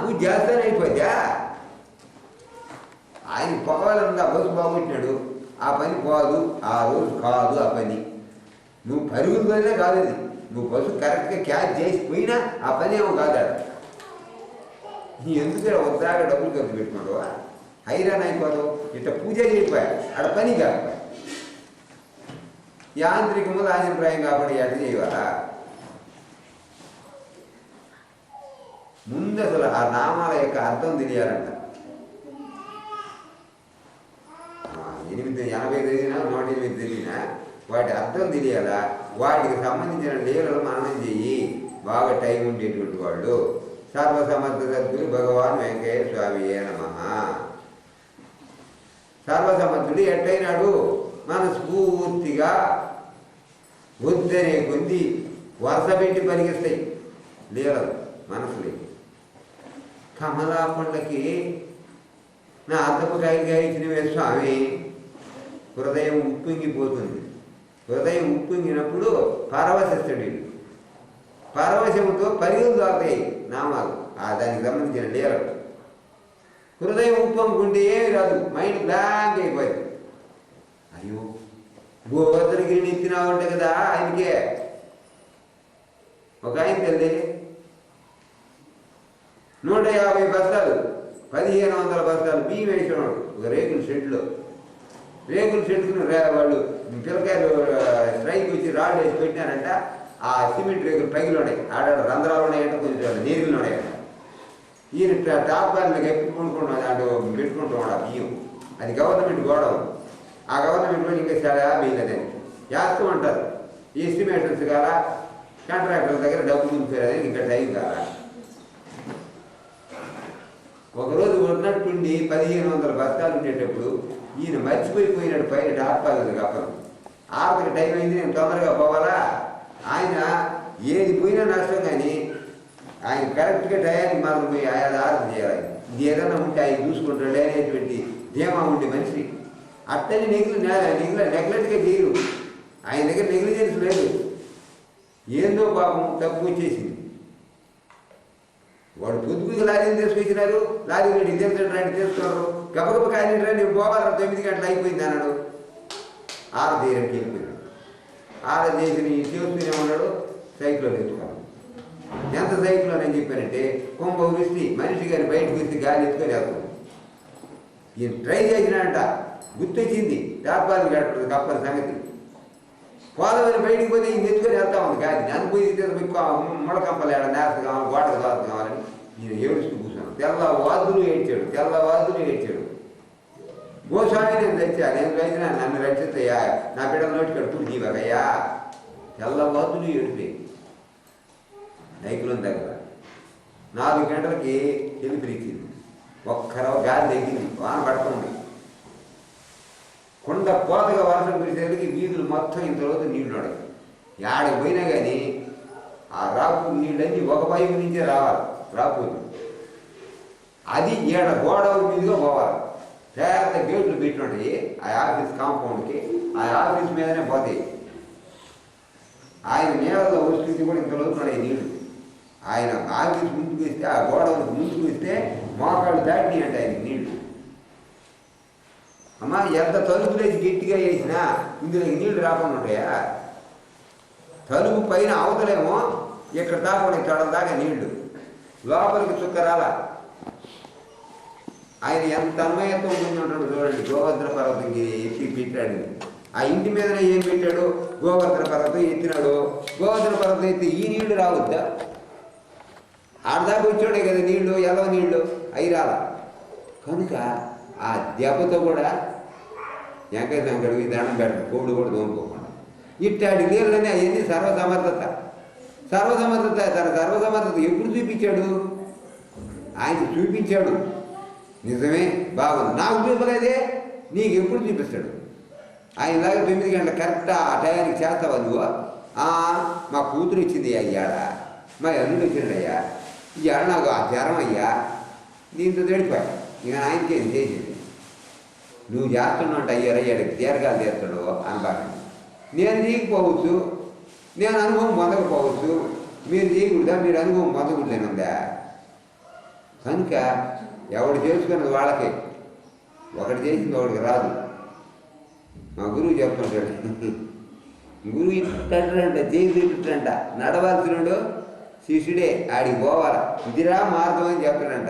పూజ చేస్తానే అయిపోద్దా? ఆయన పోవాలన్నా బస్సు బాగుంటున్నాడు, ఆ పని పోదు, ఆ రోజు కాదు ఆ పని. నువ్వు పరుగులు పోయినా కాదు అది. నువ్వు బస్సు కరెక్ట్గా క్యాచ్ చేసిపోయినా ఆ పని ఏమో కాదా? నీ ఎందుకు వద్దాగా డబ్బులు ఖర్చు పెట్టుకుంటావా? హైరాన్ అయిపోతావు. ఇట్లా పూజ చేయకపోయా ఆడ పని కాకపోయా. యాంత్రికము రాజప్రాయం కాబట్టి ఎట చేయవాలా? ముందు అసలు ఆ నామాల యొక్క అర్థం తెలియాలంట. 80 తెలిసినా 108 తెలిసినా వాటి అర్థం తెలియాలా? వాటికి సంబంధించిన లీలలు మననం చెయ్యి. బాగా టైం ఉండేటువంటి వాళ్ళు. సర్వసమర్థ సద్గురు భగవాన్ వెంకయ్య స్వామియే నమః. సర్వసమర్థుడు ఎట్టయినాడు? మనస్ఫూర్తిగా వద్దనే కొద్ది వరుస పెట్టి పరిగిస్తాయి లీలలు మనసులే. కమలా పండ్లకి నా అద్దపుకాయలుగా ఇచ్చినవే స్వామి. హృదయం ఉప్పొంగిపోతుంది. హృదయం ఉప్పొంగినప్పుడు పరవశిస్తాడు. పరవశంతో పరిగెలు దాతాయి నామాలు, దానికి సంబంధించిన లీలలు. హృదయం ఉప్పొంగుకుంటే ఏమి రాదు, మైండ్ బ్లాంక్ అయిపోయింది. అయ్యో గోవర్ధనగిరిని ఎత్తినావు అంటే కదా ఆయనకే. ఒక ఆయన తెలియదే 150 బస్తాలు 1500 బస్తాలు బియ్యం వేసేవాడు ఒక రేకుల షెడ్లో. రేకుల షెడ్కుని వాళ్ళు పిల్లకాయలు స్ట్రైక్ వచ్చి రాళ్ళు వేసి పెట్టినారంట. ఆ సిమెంట్ రేకులు పైకి ఉన్నాయి, ఆడ రంధ్రాలు ఉన్నాయంట, కొంచెం నీరులు ఉన్నాయంట. ఈయన టాప్ బ్యాన్లకు ఎప్పుడుకుంటున్నాడు, దాంట్లో పెట్టుకుంటున్నాడు ఆ బియ్యం. అది గవర్నమెంట్ గోడవ. ఆ గవర్నమెంట్లో ఇంకా చాలా బియ్యలేదని చేస్తూ ఉంటారు. ఎస్టిమేషన్స్ కాలా, కాంట్రాక్టర్ల దగ్గర డబ్బులు ఉంచారని ఇంకా టైం కాలా. ఒకరోజు ఉన్నట్టుండి 1500 బస్తాలు ఉండేటప్పుడు ఈయన మర్చిపోయినాడు పైన టాపాలు కప్పలు. ఆర్థిక టైం అయింది, నేను తొందరగా పోవాలా. ఆయన ఏది పోయినా నష్టం, కానీ ఆయన కరెక్ట్గా టయానికి మనం పోయి ఆయన ఆర్థం చేయాలి. ఇది ఏదన్నా ఉంటే ఆయన చూసుకుంటాడే అనేటువంటి ధీమా ఉండే మనిషి. అట్టని నెగ్లెక్ట్గా చేయరు. ఆయన దగ్గర నెగ్లిజెన్స్ లేదు. ఏందో పాపం తప్పు వచ్చేసింది. వాడు పొద్దుకు లారీని తీసుకొచ్చినారు, లారీ రెడ్డి తెలుసు తెలుసుకున్నారు. గబగబ కానీ నేను పోవాలా 9 గంటలు అయిపోయింది అన్నాడు. ఆరదీయడానికి వెళ్ళిపోయినాడు. ఆరదేసి చేస్తూనే ఉన్నాడు. సైకిల్లో తెచ్చుకోవాలి. ఎంత సైకిల్లో నేను చెప్పానంటే కుంభ వృష్టి మనిషి గారి బయటకు వస్తే గాలి ఎత్తుకొని వెళ్తాడు. ఈయన ట్రై చేసినాడంట, గుర్తొచ్చింది టాపాలు కట్టదు కప్పల సంగతి. పోదామని బయటికి పోతే ఈయన ఎత్తుకొని వెళ్తా ఉంది గాలి. నన్ను పోయి ముడకంపలు ఏడ నేస్త కావాలి, గోడకు దాత కావాలని ఈయన ఏడుస్తూ కూర్చున్నాడు. తెల్లవాదులు ఏడ్చాడు. గోస్వామి నేను తెచ్చినా నన్ను రక్షిస్తాయా, నా బిడ్డల నోటి కడుపు నీవగయ్యా. తెల్లవాదులు ఏడిపోయి నైకులం దగ్గర 4 గంటలకి తెలిపిరిచింది. ఒక్కరవ గాలి తగ్గింది, వాన పడుతుంది. కొండ పోతగా వర్షం కురిసేసరికి వీధులు మొత్తం ఇంతలోతు నీళ్లు నడవు. ఏడకి పోయినా కానీ ఆ రాపు నీళ్ళన్నీ ఒక పైపు నుంచే రావాలి. రాపోదు అది ఏడ గోడౌన్ మీదుగా పోవాలి. పెద్ద గేట్లు పెట్టుకుంటాయి ఆ ఆఫీస్ కాంపౌండ్కి. ఆ ఆఫీస్ మీదనే పోతాయి. ఆయన నీళ్ళలో వస్తుంది కూడా ఇంతలోతు ఉన్నాయి నీళ్లు. ఆయన ఆఫీస్ ముందుకు ఇస్తే, ఆ గోడౌన్కి ముందుకు ఇస్తే మోకాళ్ళు దాటినాయి అంటే ఆయన నీళ్లు. అమ్మా ఎంత తలుపులేసి గట్టిగా వేసినా ఇందులోకి నీళ్లు రాకుండా ఉంటాయా? తలుపు పైన అవతలేమో ఇక్కడ దాకా తొడల దాకా నీళ్లు, లోపలికి చుక్క రాలా. ఆయన ఎంత అన్వయత్వం ముందు ఉంటాడు చూడండి. గోవర్ధన పర్వతం ఎత్తి పెట్టాడు. ఆ ఇంటి మీదనే ఏం పెట్టాడు? గోవర్ధన పర్వతం ఎత్తినాడు. గోవర్ధన పర్వతం ఎత్తి ఈ నీళ్లు రావద్దా? ఆడదాకా వచ్చాడే కదా నీళ్లు, ఎలా నీళ్లు అవి రాలా. కనుక ఆ దెబ్బతో కూడా వెంకయ్య శంకరుడికి దండం పెట్టడు, కోడు కూడా దోముకోకుండా. ఇట్టాడి నీళ్ళని అవన్నీ సర్వసమర్థత. తన సర్వసమర్థత ఎప్పుడు చూపించాడు? ఆయన చూపించాడు. నిజమే, బాగుంది. నాకు చూపలేదే, నీకు ఎప్పుడు చూపిస్తాడు? ఆయనలాగా 9 గంటల కరెక్ట్ ఆ టయానికి చేస్తావా నువ్వు? మా కూతురు ఇచ్చింది అయ్యాడ, మా అల్లుడు వచ్చినాడయ్యా, ఇవాళ నాకు ఆ జ్వరం అయ్యా, దీంతో తడిపోయా, ఇక ఆయనకి ఏం చేసేది, నువ్వు చేస్తున్నావు అయ్యాడు దీర్ఘాలు చేస్తాడు అనబాక. నేను చేయకపోవచ్చు, నేను అనుభవం పొందకపోవచ్చు, మీరు చేయకూడదా, మీరు అనుభవం పొందకూడదేనుందా. కనుక ఎవడు చేసుకున్నది వాళ్ళకే, ఒకటి చేసింది ఒకటికి రాదు. మా గురువు చెప్తుంటాడు, గురువు ఇట్టంట చేసి ఇట్టంట, నడవలసినాడు శిష్యుడే ఆడికి పోవాలా, ఇదిరా మార్గం అని చెప్తాడంట.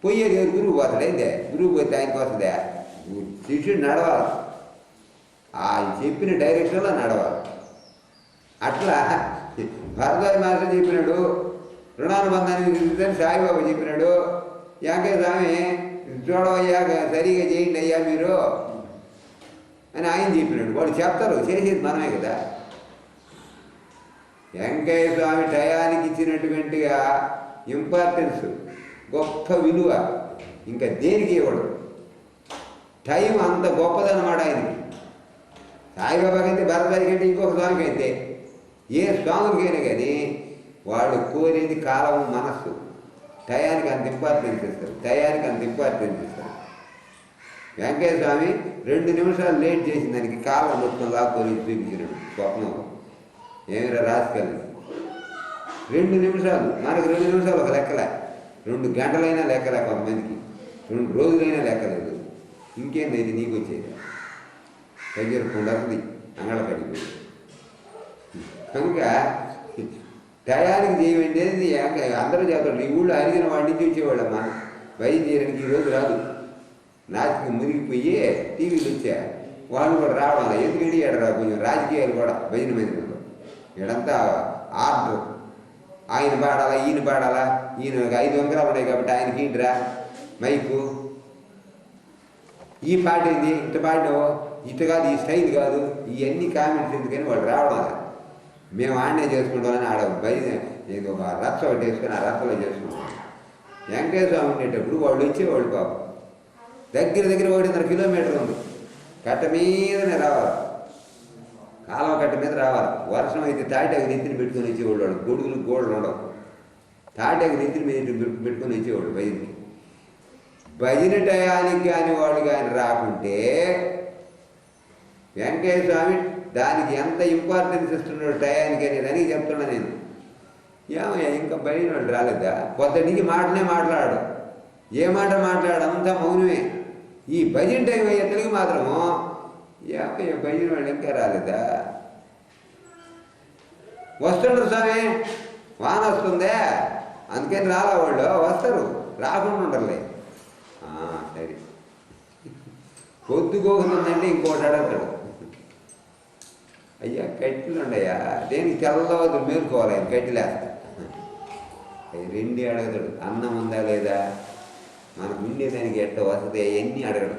పోయేది గురువు పోతాడైందే, గురువు పోతే ఆయనకి వస్తుందే, శిష్యుడు నడవాలి, ఆయన చెప్పిన డైరెక్షన్లో నడవాలి. అట్లా భరద్వాజ మాస్టర్ చెప్పినాడు, రుణానుబంధాన్ని విధించని సాయిబాబా చెప్పినాడు, వెంకయ్య స్వామి చూడవయ్యా సరిగా చేయండి అయ్యా మీరు అని ఆయన చెప్పినాడు. వాడు చెప్తారు, చేసేది మనమే కదా. వెంకయ్య స్వామి టయానికి ఇచ్చినటువంటిగా ఇంపార్టెన్స్, గొప్ప విలువ ఇంకా దేనికి ఇవ్వడు. టైం అంత గొప్పదన్నమాట ఆయనకి. సాయిబాబాకి అయితే, భరద్వాజకి అయితే, ఇంకొక స్వామికి అయితే, ఏ స్వామికైనా కానీ వాడు కోరేది కాలం, మనస్సు. టయానికి అంత ఇంపార్టెన్స్ ఇస్తారు, టయానికి అంత ఇంపార్టెన్స్ ఇస్తారు. వెంకయ్య స్వామి 2 నిమిషాలు లేట్ చేసిన దానికి కాలం మొత్తం లాక్కొని చూపించినాడు స్వప్నంలో. ఏమిరా రాసుకెళ్ళి 2 నిమిషాలు, మనకు 2 నిమిషాలు ఒక లెక్కలే, 2 గంటలైనా లెక్కలే, కొంతమందికి 2 రోజులైనా లెక్కలేదు. ఇంకేంది ఇది నీకు వచ్చేది, దగ్గర ఉండదు అంగళ కడిగి. కనుక టయానికి చేయమనేది అందరూ చేస్తాడు. ఈ ఊళ్ళో అరిగిన వాడి నుంచి వచ్చేవాళ్ళమ్మా బయలుదేరడానికి ఈరోజు రాదు, నాటికి మునిగిపోయి టీవీలు వచ్చా, వాళ్ళు కూడా రావడం. ఎందుకంటే ఇక్కడ కొంచెం రాజకీయాలు కూడా భజన మందిరంలో ఇక్కడంతా ఆర్డర్, ఆయన పాడాలా, ఈయన పాడాలా, ఈయన 5 వంకరాలు ఉన్నాయి కాబట్టి ఆయనకి ఏంటిరా మైకు, ఈ పాట ఏంది ఇట్ట పాడినావు, ఇట్ట కాదు, ఈ స్టైల్ కాదు, ఇవన్నీ కామెంట్స్ ఎందుకని వాళ్ళు రావడం. మేము ఆడనే చేసుకుంటామని ఆడ భజన ఏదో ఒక రచ్చ ఒకటి వేసుకొని ఆ రచ్చలో చేసుకుంటాం. వెంకటేశ్వర స్వామి ఉండేటప్పుడు వాళ్ళు వచ్చేవాళ్ళు పాపం దగ్గర 1.5 కిలోమీటర్ ఉంది, కట్ట మీదనే రావాలి, కాలువ కట్ట మీద రావాలి. వర్షం అయితే తాటాకు నెత్తిని పెట్టుకొని వచ్చేవాళ్ళు, వాడు గొడుగులు గోడలు ఉండవు, తాటాకు నెత్తిని మీద పెట్టుకొని వచ్చేవాళ్ళు భజనకి. భజన టయానికి కానీ వాళ్ళు కానీ రాకుంటే వెంకయ్య స్వామి దానికి ఎంత ఇంపార్టెన్స్ ఇస్తున్నాడు టయానికి అనేది అని చెప్తున్నా నేను. ఏమయ్యా ఇంకా భజన వాళ్ళు రాలేదా, పొద్దుటికి మాటనే మాట్లాడు, ఏ మాట మాట్లాడు, అంతా మౌనమే. ఈ భజన టైం అయ్యే తెలుగు మాత్రము ఏమయ్యా భజన వాళ్ళు ఇంకా రాలేదా, వస్తుండ్రు స్వామి వాన వస్తుందే అందుకని రాలా, వాళ్ళు వస్తారు, రాకుండా ఉండరులే. సరే పొద్దుకోకుందంటే ఇంకోటి అడగతాడు, అయ్యా కట్టెలు ఉండయా, దేనికి తెల్లవద్దు మేలుకోవాలి, ఆయన కట్టెలేస్తా. అవి 2 అడగతాడు, అన్నం ఉందా లేదా, మనకు ఉండేదానికి ఎట్ట వసతి అవన్నీ అడగడు.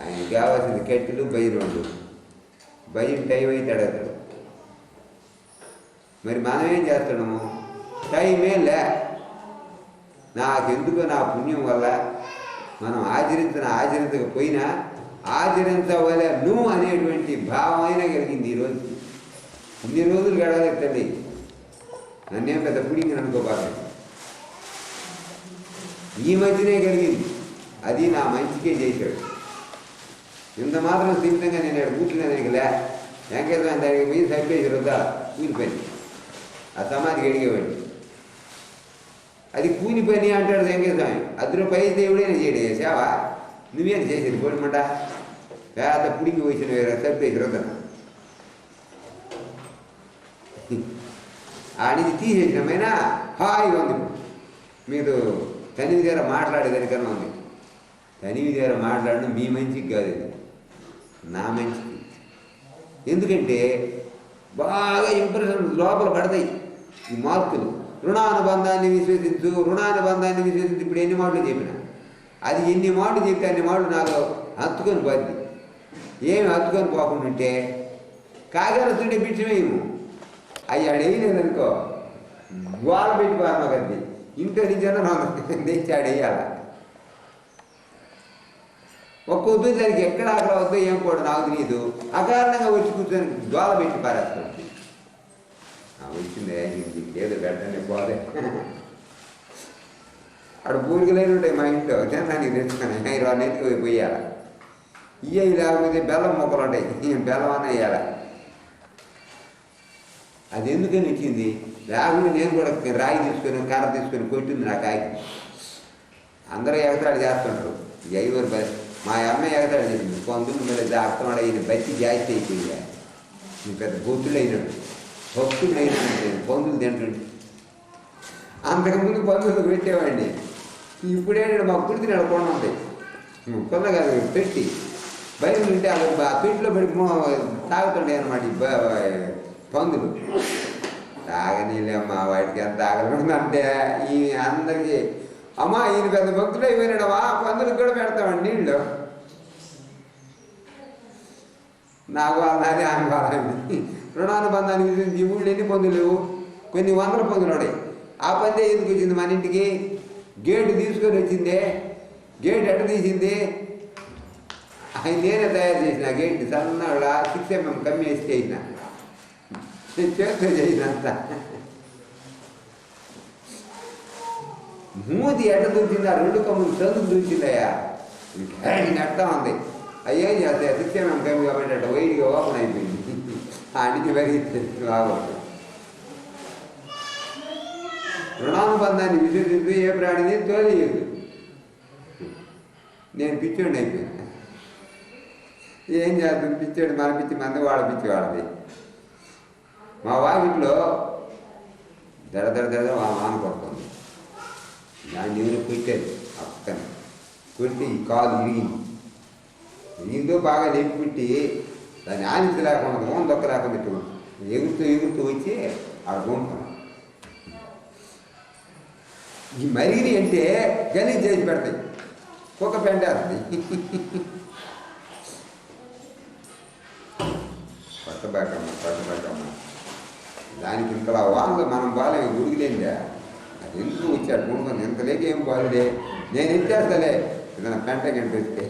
ఆయనకి కావాల్సింది కట్టెలు, బయలు, భయం టైం అయితే అడగతాడు. మరి మనం ఏం చేస్తున్నాము, టైమే లే, నాకెందుకో నా పుణ్యం వల్ల మనం ఆచరించకపోయినా ఆచరించవలే నువ్వు అనేటువంటి భావమైనా కలిగింది ఈరోజు. ఇన్ని రోజులు గడవలేదు తల్లి, నన్నేం పెద్ద పుడింగ్ అనుకోబాలి, ఈ మధ్యనే కలిగింది, అది నా మంచికే చేశాడు. ఇంత మాత్రం స్థిమితంగా నేను ఇక్కడ కూర్చునేదానికి లే, వెంకటేశ్వర దగ్గరికి పోయి సరిపేసి వద్దా కూలిపోయింది, ఆ సమాధికి అడిగేవాడి. అది కూలి పని అంటాడు వెంకటేశ్వర, అందులో పై దేవుడైనా చేయడే సేవ, నువ్వేనా చేసేది పోనమాట, పేద పుడికి వచ్చిన సరిపేసి వద్దా ఆడికి తీసేసినామైనా హాయిగా ఉంది. మీరు తనివి దగ్గర మాట్లాడేదానికన్నా ఉంది, తనివి దగ్గర మాట్లాడడం మీ మంచికి కాదు, ఇది నా మంచికి. ఎందుకంటే బాగా ఇంప్రెషన్ లోపల పడతాయి ఈ మార్కులు. రుణానుబంధాన్ని విశ్వసించు, రుణానుబంధాన్ని విశ్వసించు. ఇప్పుడు ఎన్ని మాటలు చెప్పినా, అది ఎన్ని మాటలు చెప్తే అన్ని మాటలు నాకు హత్తుకొని పోద్ది. ఏమి హత్తుకొని పోకుండా ఉంటే కాగరస్తుంటే బిచ్చమేము అవి ఆడేయలేదనుకో, గోడ పెట్టుకోవాలి మాకది, ఇంట్లో నుంచైనా తెచ్చి ఆడేయాల. ఒక్కొద్దు దానికి ఎక్కడ ఆకలి అవుతుందో ఏం కూడా నాకు తెలియదు, అకారణంగా వచ్చి కూర్చొని గోడ పెట్టి పారేస్తుంది. వచ్చింది ఏదో పెట్టండి పోదే అక్కడ పూరికలేని ఉంటాయి మా ఇంట్లో తినడానికి తెచ్చుకొని నెత్తికి పోయాల ఇవి లేకపోతే బెల్లం మొక్కలు ఉంటాయి బెల్లం అన్న వేయాల అది ఎందుకని ఇచ్చింది లేకపోతే నేను కూడా రాయి తీసుకొని కర్ర తీసుకొని కొట్టింది నా కాయకి అందరూ ఎగతాడు చేస్తుంటారు ఎవరు మా అమ్మాయి ఎగతాడు చేసింది పందులు మీద అర్థం ఈయన బతి జాస్తి అయిపోయింది పెద్ద బొత్తులు అయినాడు భక్తులు అయినాడు పందులు తింటుండే అంతకుముందు పందులు పెట్టేవాడిని ఇప్పుడేంటే మా కుడి తినాడు కొండ ఉంటాయి కొండ కాదు పెట్టి బయట ఉంటే ఆ పెట్టిలో పెట్టి తాగుతుండే అనమాట పందులు తాగనీళ్ళమ్మా వాటికి ఎంత తాగలంటే ఈ అందరికీ అమ్మా ఈయన పెద్ద భక్తుడు అయిపోయినాడమ్మా పందులకు కూడా పెడతామండి నీళ్ళు నాకు వాళ్ళని ఆమె వాళ్ళని రుణానుబంధానికి ఈ ఊళ్ళో ఎన్ని పందులు కొన్ని వందల పందులు ఉన్నాయి ఆ పందే ఎందుకు వచ్చింది మన ఇంటికి గేటు తీసుకొని వచ్చిందే గేట్ ఎట్ట తీసింది ఆయన నేనే తయారు చేసిన గేట్ సన్నగా 6 mm కమ్మేసి చేసిన చేస్తే చేసినంత మూతి ఎట్ట దూచింది ఆ 2 కమ్ములు చదువు దూచిందయ్యా అట్టా ఉంది అయ్యేం చేస్తాయి 6 mm కమ్మి కాబట్టి అట్ట వైట్గా ఓపెన్ అయిపోయింది ఆడికి పెరిగింది బాగుంది రుణానుబంధాన్ని విశ్వసిస్తూ ఏ ప్రాణిని తోలియదు నేను పిచ్చోడిని అయిపోయాను ఏం చేస్తాం పిచ్చోడు మన పిచ్చి మంది వాళ్ళ పిచ్చి వాళ్ళది మా వాకిట్లో దడ వాన కొడుతుంది దాన్ని ఎవరు పెట్టారు అక్కని కొట్టి ఈ కాలు ఇరిగిందో బాగా లేపి పెట్టి దాన్ని ఆనించి లేకుండా మోహన్ దొక్క లేకుండా ఎగురుతూ వచ్చి ఆడ గుంటాం ఈ మరిగిరి అంటే గలీజ్ చేసి పెడతాయి కుక్క పెంటేస్తుంది పట్టబాకమ్మ దానికి ఇంతలా వాళ్ళు మనం బాలే గుడిగిలేందా అది ఎందుకు వచ్చాడు గుండుకొని ఇంత లేక ఏం బాలుడే నేను ఇచ్చేస్తలే ఏదైనా పెంట కనిపిస్తే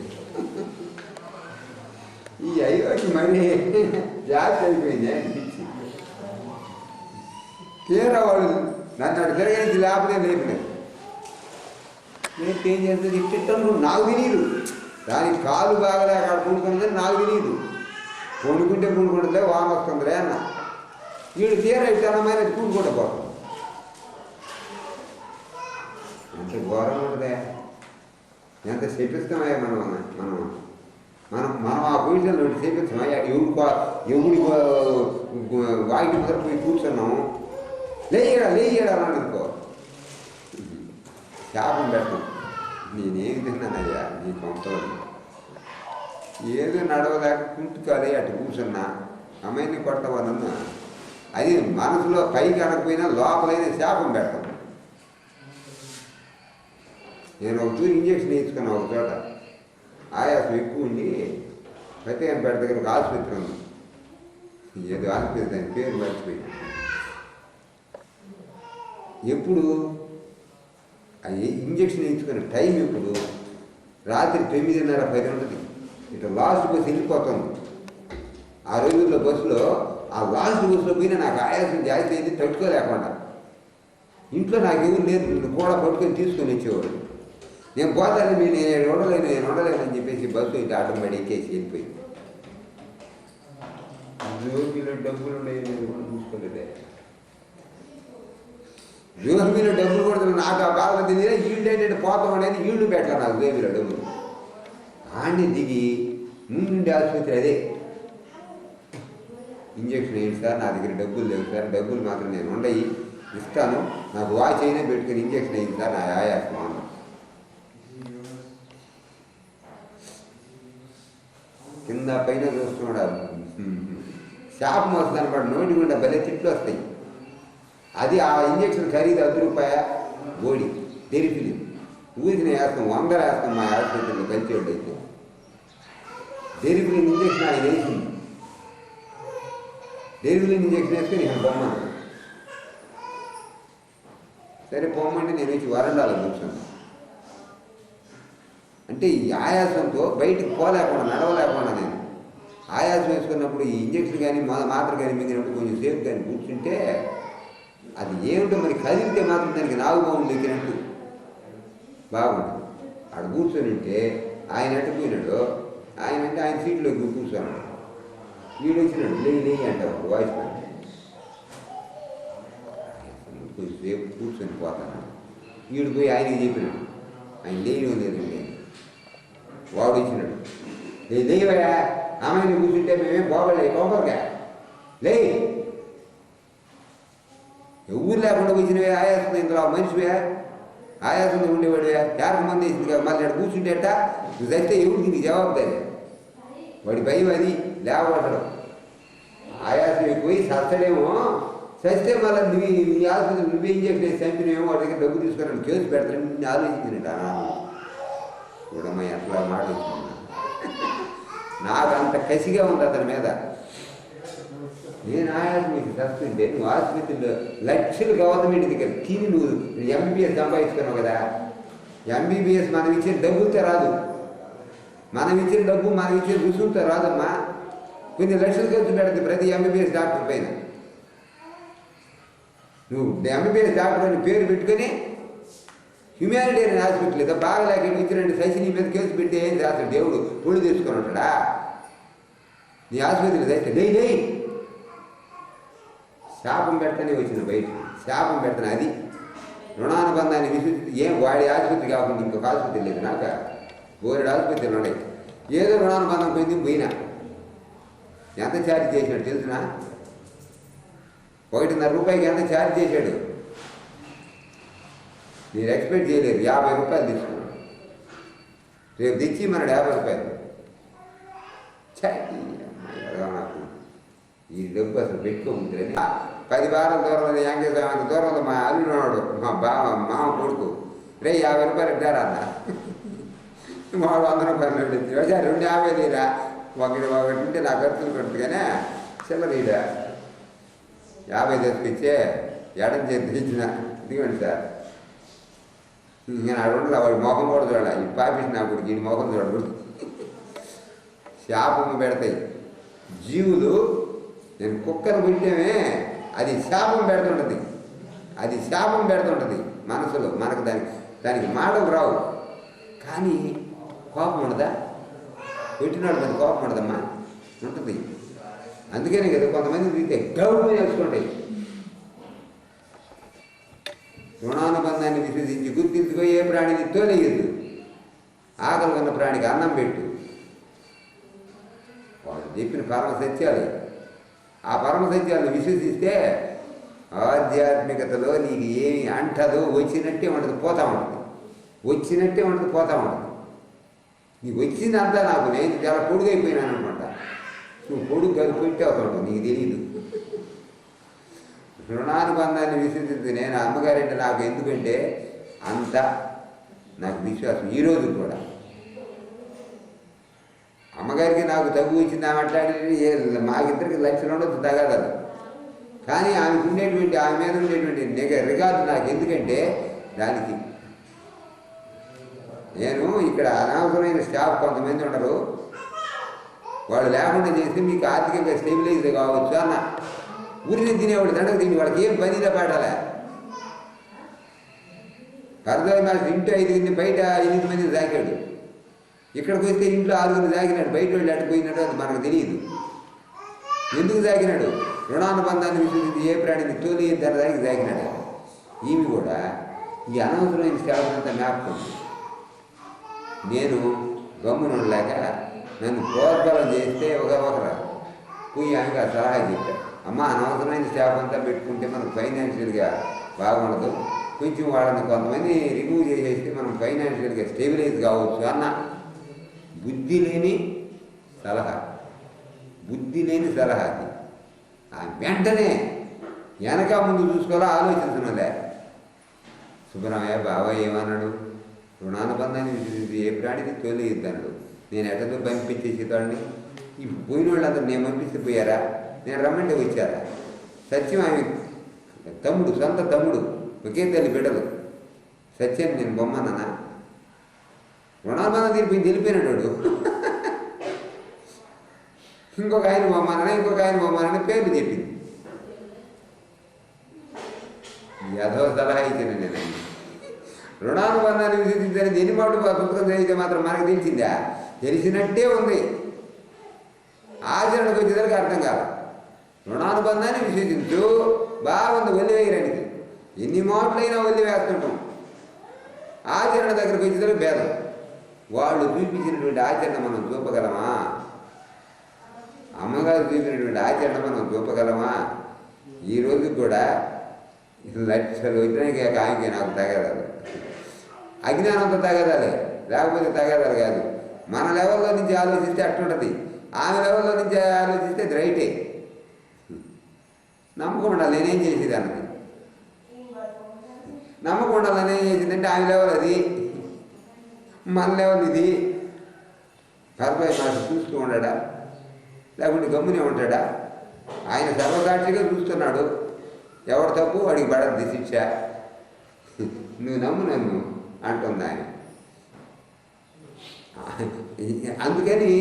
ఈ అయ్యోకి మరీ జాగ్రత్త అయిపోయింది అనిపించి తీరా వాళ్ళు నన్ను అటు తిరగలిసి లేకపోతే లేపినారు నేను ఏం చేస్తుంది ఇట్టను నాకు తెలియదు దానికి కాలు బాగలే అక్కడ పూనుకున్నదని నాకు తెలియదు పూనుకుంటుందిలే వాన వస్తుందిలే అన్న వీడు తీర ఇట్టన్నమైన పూనుకుంటూ పోతాం ఎంత ఘోరం ఉంటుందే ఎంత శపిస్తామయ్యా మనం ఆ పొజిషన్లో శపిస్తామయ్యా ఎవడి వాయిటి ముందర పోయి కూర్చున్నాము లేయడా అనుకో శాపం పెడతాం నేనేమి తిన్నానయ్యా నీ కొంతలో ఏదో నడవలేక కుంటుకాలి అటు కూర్చున్నా అమ్మాయిని కొట్టవాలన్నా అది మనసులో పైకి అనకపోయినా లోపలైన శాపం పెడతాం నేను ఒక తూరి ఇంజక్షన్ వేసుకున్నా ఒక చోట ఆయాసం ఎక్కువ ఉండి సత్యపేట దగ్గర ఒక ఆసుపత్రి ఉంది ఏదో ఆసుపత్రి దాని పేరు మర్చిపోయి ఎప్పుడు అది ఇంజక్షన్ వేయించుకునే టైం ఎప్పుడు రాత్రి 9:30-10 ఉంటుంది ఇట్లా లాస్ట్ బస్సు వెళ్ళిపోతుంది ఆ రోజుల్లో బస్సులో ఆ లాస్ట్ బస్సులో పోయినా నాకు ఆయాసం జాగ్రత్త అయితే తట్టుకోలేకుండా ఇంట్లో నాకు ఎవరు లేదు కూడా పట్టుకొని తీసుకొని వచ్చేవాడు నేను పోతాను నేను ఉండలేను అని చెప్పేసి బస్సు అయితే ఆటోమేటిక్ ఎక్కేసి వెళ్ళిపోయింది జోబీలో డబ్బులు ఉన్నాయి చూసుకోలేదే జోబీలో డబ్బులు కూడా నాకు ఆ బాధ తెలియదు ఈళ్ళు ఏంటంటే పోతాం అనేది ఈళ్ళు పెట్టాలి నాకు జోబీలో డబ్బులు ఆడిని దిగి ముందుండే ఆసుపత్రి అదే ఇంజక్షన్ ఏంటి సార్ నా దగ్గర డబ్బులు లేవు సార్ డబ్బులు మాత్రం నేను ఉండయి ఇస్తాను నాకు వాచ్ అయినా పెట్టుకుని ఇంజక్షన్ అయింది సార్ నా ఆయాసం అన్న కింద పైన చూస్తున్నాడు శాపం వస్తుంది అనమాట నోటి గుండా భలే తిట్లు వస్తాయి అది ఆ ఇంజక్షన్ ఖరీదు ₹10 గోడి తెరిపిలి ఊరికి వేస్తాం 100 వేస్తాం మా ఆసుపత్రిలో కలిసేవాళ్ళు అయితే డెరిఫిలిన్ ఇంజక్షన్ ఆయన వేసింది డెరిఫిలిన్ ఇంజక్షన్ వేస్తే నేను పొమ్మను సరే పొమ్మంటే నేను వచ్చి వరండాలో కూర్చున్నాను అంటే ఈ ఆయాసంతో బయటికి పోలేకుండా నడవలేకుండా నేను ఆయాసం వేసుకున్నప్పుడు ఈ ఇంజక్షన్ కానీ మాత్ర కానీ మిగిలినప్పుడు కొంచెం సేఫ్ కానీ కూర్చుంటే అది ఏమిటో మరి కదిలితే మాత్రం దానికి నాగుబావులు ఎక్కినట్టు బాగుంటుంది. ఆడ కూర్చొని ఉంటే ఆయన ఎట్టపోయినాడు, ఆయన అంటే ఆయన సీట్లో కూర్చోన్నాడు, వీడు వచ్చినాడు లేయి అంటారు వాయిస్ కొద్దిసేపు కూర్చొని పోతాను. వీడు పోయి ఆయనకి చెప్పినాడు, ఆయన లేని లేదండి. వాడు వచ్చినాడు, లేవయా ఆమెను కూర్చుంటే మేమేం పోగలే కోపరగా లే, ఊరు లేకుండా వచ్చినవే ఆయాసం ఇందులో మనిషివే ఆయాసంలో ఉండేవాడు 50 మంది వేసింది కదా, మళ్ళీ అక్కడ కూర్చుంటేట నువ్వు చస్తే ఎవరికి నీకు జవాబుదారి. వాడి భయం అది లేవబడడం. ఆయాసం ఎక్కువై సస్తడేమో, సస్తే మళ్ళీ నీ ఆసుపత్రి నువ్వే ఇంజక్షన్ వేసి చంపినేమో వాడి దగ్గర డబ్బు తీసుకున్నాను కేసు పెడతాను నిన్ను ఆలోచించినట్టు చూడమ్మా ఎట్లా మాట వచ్చింది. నాకు అంత కసిగా ఉంది అతని మీద. నేను ఆయాసం మీకు చస్తుంటే నువ్వు ఆసుపత్రిలో లక్షలు గవర్నమెంట్ దగ్గర తిని నువ్వు ఎంబీబీఎస్ సంపాదించుకున్నావు కదా. ఎంబీబీఎస్ మనం ఇచ్చిన డబ్బులతో రాదు, మనం ఇచ్చిన డబ్బు మనం ఇచ్చిన రుసుముతో రాదమ్మా. కొన్ని లక్షలు ఖర్చు పెడుతుంది ప్రతి ఎంబీబీఎస్ డాక్టర్ పైన. నువ్వు ఎంబీబీఎస్ డాక్టర్ అని పేరు పెట్టుకొని హ్యుమానిటేరియన్ హాస్పిటల్ ఏదో బాగలేక ఇచ్చినండి శశిని మీద కేసు పెడితే ఏం చేస్తాడు దేవుడు పొడి తీసుకొని ఉంటాడా? నీ ఆసుపత్రికి అయితే లేయి శాపం పెడతానే వచ్చిన బయట శాపం పెడతాను. అది రుణానుబంధాన్ని విశ్వసి ఏం వాడి ఆసుపత్రి కాకుండా ఇంకొక ఆసుపత్రి లేదు నాకు. బోరెడు ఆసుపత్రులు ఉన్నాయి. ఏదో రుణానుబంధం పోయినా ఎంత ఛార్జ్ చేసినాడు తెలుసునా? 1.5 రూపాయకి ఎంత ఛార్జ్ చేశాడు మీరు ఎక్స్పెక్ట్ చేయలేరు. 50 రూపాయలు తీసుకున్నాడు, రేపు తెచ్చి మనడు 50 రూపాయలు. నాకు ఈ డబ్బు అసలు పెట్టుకోముందని 10 వారాల దూరంలో వెంకటేశ్వర దూరంలో మా అల్లుడు మా మామ కొడుకు రే 50 రూపాయలు ఇద్దారా అన్న. మా 100 రూపాయలు ఇచ్చి 250 లేరా ఒకటి ఉంటే నా ఖర్చులు కొడుతుంది కానీ చిల్లరీడా 50 తీసుకొచ్చే ఎడం చేతి తెచ్చిన ఇదిగోండి సార్. నేను అడుగుంటా వాడి మొహం కూడా చూడాలి. ఈ పాపిస్ నా కొడుకు ఈ మొహం చూడడు. శాపము పెడతాయి జీవులు. నేను కుక్కను పుట్టామే అది శాపం పెడుతుంటుంది, అది శాపం పెడుతుంటుంది మనసులో. మనకు దానికి మాటలు రావు కానీ కోపం ఉండదా? పెట్టినాడు దానికి కోపం ఉండదమ్మా, ఉంటుంది. అందుకనే కదా కొంతమంది తిరిగితే గౌరవం చేసుకుంటాయి. రుణానుబంధాన్ని విశ్వసించి గుర్తించుకో ఏ ప్రాణిని తోలేయద్దు. ఆకలి ఉన్న ప్రాణికి అన్నం పెట్టు. వాళ్ళు చెప్పిన పరమ సత్యాలు. ఆ పరమ సత్యాలను విశ్వసిస్తే ఆధ్యాత్మికతలో నీకు ఏమి అంటదో వచ్చినట్టే ఉండదు, పోతా ఉంటుంది. వచ్చినట్టే ఉండదు, పోతా ఉంటుంది. నీకు వచ్చిందంతా నాకు నేను చాలా పొడుగైపోయినాను అనుకుంటా. నువ్వు పొడుగు కాదు పెట్టి అవుతాడు, నీకు తెలియదు. రుణానుబంధాన్ని విశ్వసిస్తే నేను అమ్మగారంటే నాకు ఎందుకంటే అంత నాకు విశ్వాసం. ఈరోజు కూడా అమ్మగారికి నాకు తగ్గు వచ్చింది. ఆమె మాట్లాడి మాకిద్దరికి లక్షలు ఉండొచ్చు తగదు. కానీ ఆమెకు ఉండేటువంటి ఆమె మీద ఉండేటువంటి రికార్డు నాకు ఎందుకంటే దానికి నేను ఇక్కడ అనవసరమైన స్టాఫ్ కొంతమంది ఉండరు, వాళ్ళు లేకుండా చేస్తే మీకు ఆర్థికంగా స్టెబిలైజ్ కావచ్చు అన్న. ఊరిని తినేవాడు దండకు తిని వాళ్ళకి ఏం పనిలో పాడాలా? అర్థం మాస్టర్ ఇంట్లో 5 బయట 8 మంది తాకాడు. ఇక్కడికి వస్తే ఇంట్లో 6 తాకినాడు. బయట వాళ్ళు అడ్డుపోయినాడు, అది మనకు తెలియదు. ఎందుకు తాకినాడు? రుణానుబంధాన్ని విశ్వసించి ఏ ప్రాణిని తోలి దానికి తాకినాడు. ఈమె కూడా ఈ అనవసరమైన సేవలంతా జ్ఞాపకం. నేను గమ్మునుండలేక నన్ను ప్రోద్బలం చేస్తే ఒకరు పోయి ఆమెకు ఆ సలహా చెప్పారు. అమ్మ అనవసరమైన స్టాఫ్ అంతా పెట్టుకుంటే మనకు ఫైనాన్షియల్గా బాగుండదు, కొంచెం వాళ్ళని కొంతమంది రిమూవ్ చేసేస్తే మనం ఫైనాన్షియల్గా స్టెబిలైజ్ కావచ్చు అన్న. బుద్ధి లేని సలహా, బుద్ధి లేని సలహాది. ఆ వెంటనే వెనక ముందు చూసుకోవాలా ఆలోచించున్నదే. సుబ్రహ్మయ్య బాబాయ్ ఏమన్నాడు? రుణానుబంధాన్ని విశ్వసించి ఏ ప్రాణిని తోలేయద్దన్నాడు. నేను ఎటతో పంపించేసేవాడిని. ఇప్పుడు పోయిన వాళ్ళందరూ నేను పంపిస్తే పోయారా? నేను రమ్మంటే వచ్చారా? సత్యం ఆమె తమ్ముడు, సొంత తమ్ముడు, ఒకే తల్లి బిడ్డలు. సత్యం నేను బొమ్మన్నా రుణానుబంధం తెలిపోయినాడు. ఇంకొక ఆయన బొమ్మన్నా, ఇంకొక ఆయన బొమ్మన్నా పేర్లు చెప్పింది. ఏదో సలహా ఇచ్చాను నేను. రుణానుబంధాన్ని విశ్వసించాలని ఎన్ని మాట పుస్తకం చదివితే మాత్రం మనకు తెలిసిందా? తెలిసినట్టే ఉంది, ఆచరణకు వచ్చేసరికి అర్థం కాదు. రుణానుబంధాన్ని విశ్వసించు, బాగుంది, వల్లి వేయడానికి ఎన్ని మాటలైనా వల్లి వేస్తుంటాం. ఆచరణ దగ్గరకు వచ్చేసరికి భేదం. వాళ్ళు చూపించినటువంటి ఆచరణ మనం చూపగలమా? అమ్మగారు చూపినటువంటి ఆచరణ మనం చూపగలమా? ఈరోజు కూడా లక్షలు వచ్చినాక కాయకి నాకు తగదాలి, అజ్ఞానంతో తగదాలి, లేకపోతే తగదాలి కాదు. మన లెవెల్లో నుంచి ఆలోచిస్తే అట్టుంటుంది, ఆమె లెవెల్లో నుంచి ఆలోచిస్తే అది రైటే. నమ్మకం ఉండాలి నేనేం చేసేది అన్నది. నమ్మకం ఉండాలి నేనేం చేసిందంటే ఆమె లెవెల్ అది, మన లెవెల్ ఇది. పరపై మాట చూస్తూ ఉండడా, లేకుంటే గమ్మునే ఉంటాడా? ఆయన సర్వసాక్షిగా చూస్తున్నాడు. ఎవరు తప్పు వాడికి పడద్ది శిక్ష. నువ్వు నమ్ము నన్ను అంటుంది ఆయన. అందుకని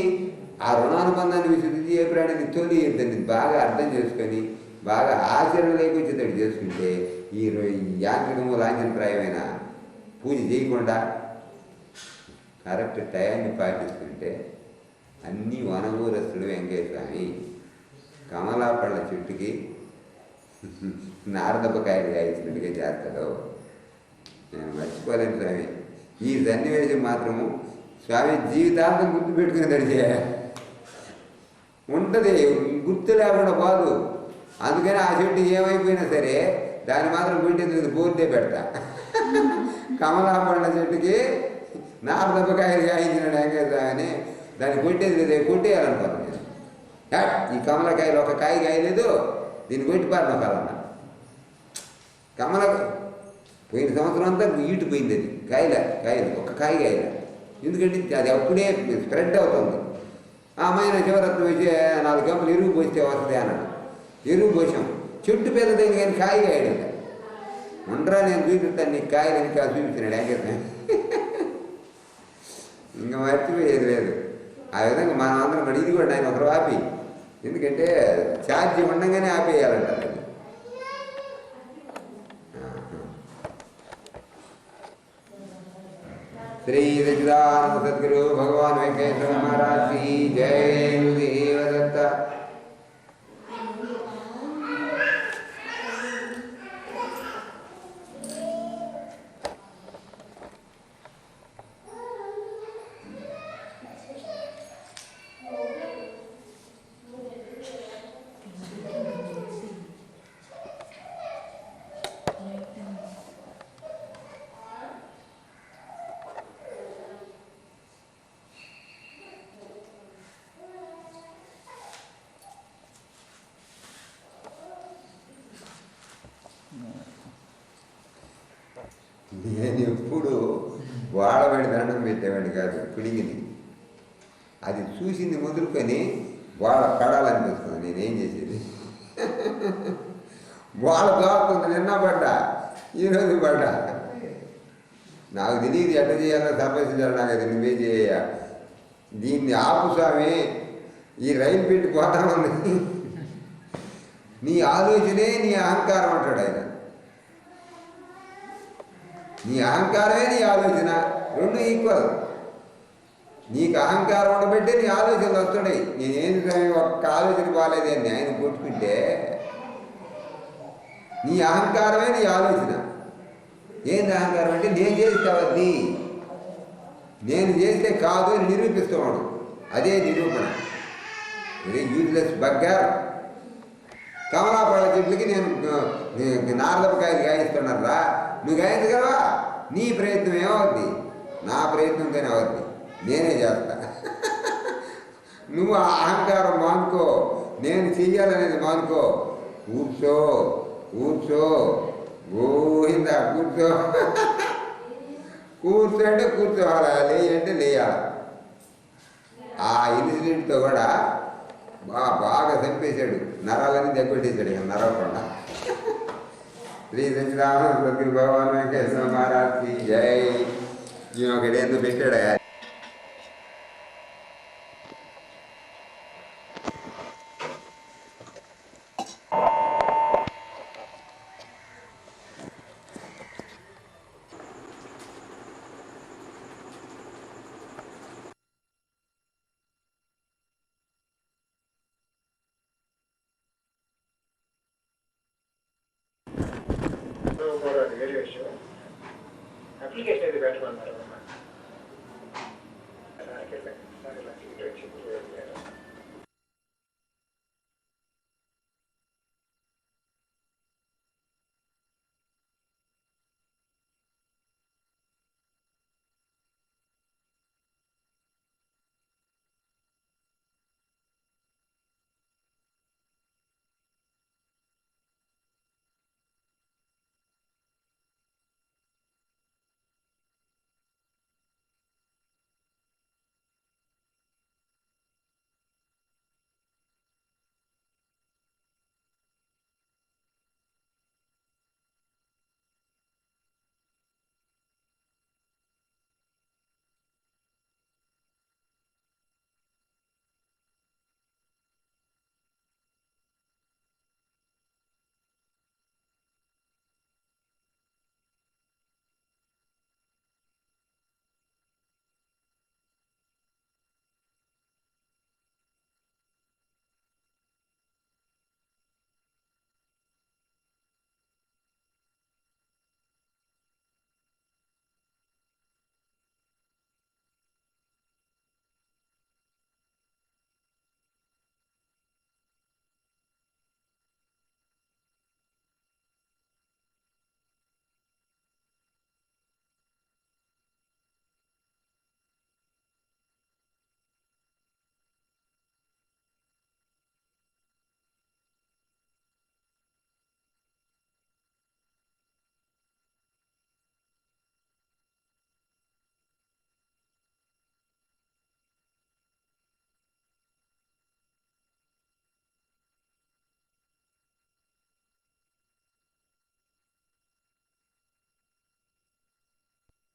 ఆ రుణానుబంధాన్ని విశుద్ధి ఏ ప్రాణిని తోలియద్దని బాగా అర్థం చేసుకొని బాగా ఆచరణ లేకొచ్చేటట్టు చేసుకుంటే ఈ యాంత్రికము లాంఛనప్రాయమైన పూజ చేయకుండా కరెక్ట్ టయాన్ని పాటిస్తుంటే అన్నీ వనమూరస్తుడు వెంకయ్య స్వామి కమలాపళ్ళ చెట్టుకి నారదబ్బకాయలు కాయించినట్టుగా చేస్తాడు. నేను మర్చిపోలేను స్వామి. ఈ సన్నివేశం మాత్రము స్వామి జీవితాంతం గుర్తు పెట్టుకుని తడిచే ఉంటుంది, గుర్తు లేకుండా పోదు. అందుకని ఆ చెట్టు ఏమైపోయినా సరే దాన్ని మాత్రం పెట్టేందుకు బోర్డే పెడతా. కమలాపళ్ళ చెట్టుకి నారదబ్బకాయలు కాయించినాడు వెంకయ్య స్వామిని, దాన్ని కొట్టేది లేదు, కొట్టేయాలనుకోను నేను. ఈ కమలకాయలు ఒక కాయ కాయలేదు, దీన్ని కొట్టి పారిన కమల పోయిన సంవత్సరం అంతా ఈటిపోయింది. అది కాయలు ఒక కాయ కాయల. ఎందుకంటే అది అప్పుడే స్ప్రెడ్ అవుతుంది. ఆ అమ్మాయిన శివరత్నం వచ్చి 4 గంపలు ఎరువు పోస్తే వస్తుంది అన్నాడు. ఎరువు పోసాం, చెట్టు పెద్దదైంది కానీ కాయ కాయడు. ఉండరా నేను చూపిస్తాను నీకు కాయలని కాదు చూపించినాడు వెంకటేశ్వర. ఇంకా మర్చిపోయేది లేదు. ఆ విధంగా మనం అందరం మరి ఇది కూడా ఆయన ఒకరు ఆపి, ఎందుకంటే ఛార్జీ ఉండగానే ఆపేయాలంటారు. శ్రీ సచ్చిదానంద సద్గురు భగవాన్ వెంకటేశ్వర మహారాజ్ की जय. गुरुदेव दत्त. నేను ఎప్పుడు వాడబడి దండం పెట్టేవాడిని కాదు. పిడిగిని అది చూసింది మొదలుకొని వాళ్ళ పడాలనిపిస్తుంది. నేనేం చేసేది? వాళ్ళ దోస్తుంది. నిన్న పడ్డా, ఈరోజు పడ్డా. నాకు తెలియదు ఎట్లా చేయాలో సంపాదించాలి. నాకు అది నువ్వే చేయ, దీన్ని ఆపు స్వామి, ఈ రైలు పెట్టి పోతా ఉంది. నీ ఆలోచనే నీ అహంకారం అంటాడు ఆయన. నీ అహంకారమే నీ ఆలోచన, రెండు ఈక్వల్. నీకు అహంకారం ఉండబట్టే నీ ఆలోచనలు వస్తున్నాయి. నేనేంటి ఒక్క ఆలోచన బాగాలేదు అని ఆయన కొట్టుకుంటే నీ అహంకారమే నీ ఆలోచన. ఏంది అహంకారం అంటే నేను చేస్తే అవద్ది, నేను చేస్తే కాదు అని నిరూపిస్తున్నాడు. అదే నిరూపణ. యూజ్లెస్ బగ్గర్. కమలాపళ్ళ చెట్లకి నేను నారదబ్బకాయలు గాయిస్తున్నారా? నువ్వు గాయించగలవా? నీ ప్రయత్నం ఏమవుద్ది? నా ప్రయత్నంతోనే అవద్ది, నేనే చేస్తా. నువ్వు ఆ అహంకారం మానుకో, నేను చెయ్యాలనేది మానుకో. కూర్చో కూర్చో గోహిందా, కూర్చో. కూర్చో అంటే కూర్చోవాలా, లేయి అంటే లేయాలి. ఆ ఇన్సిడెంట్తో కూడా బాగా చంపేశాడు, నరాలని దగ్గొట్టేశాడు. ఇక నరవకుండా. శ్రీ సచ్చిదానంద సద్గురు భగవాన్ వెంకటేశ్వర మహారాజ్ की जय. ఈయన ఒకడేందుకు పెట్టాడు. కూడా అది వేరే విషయం. అప్లికేషన్ అయితే పెట్టమన్నారు.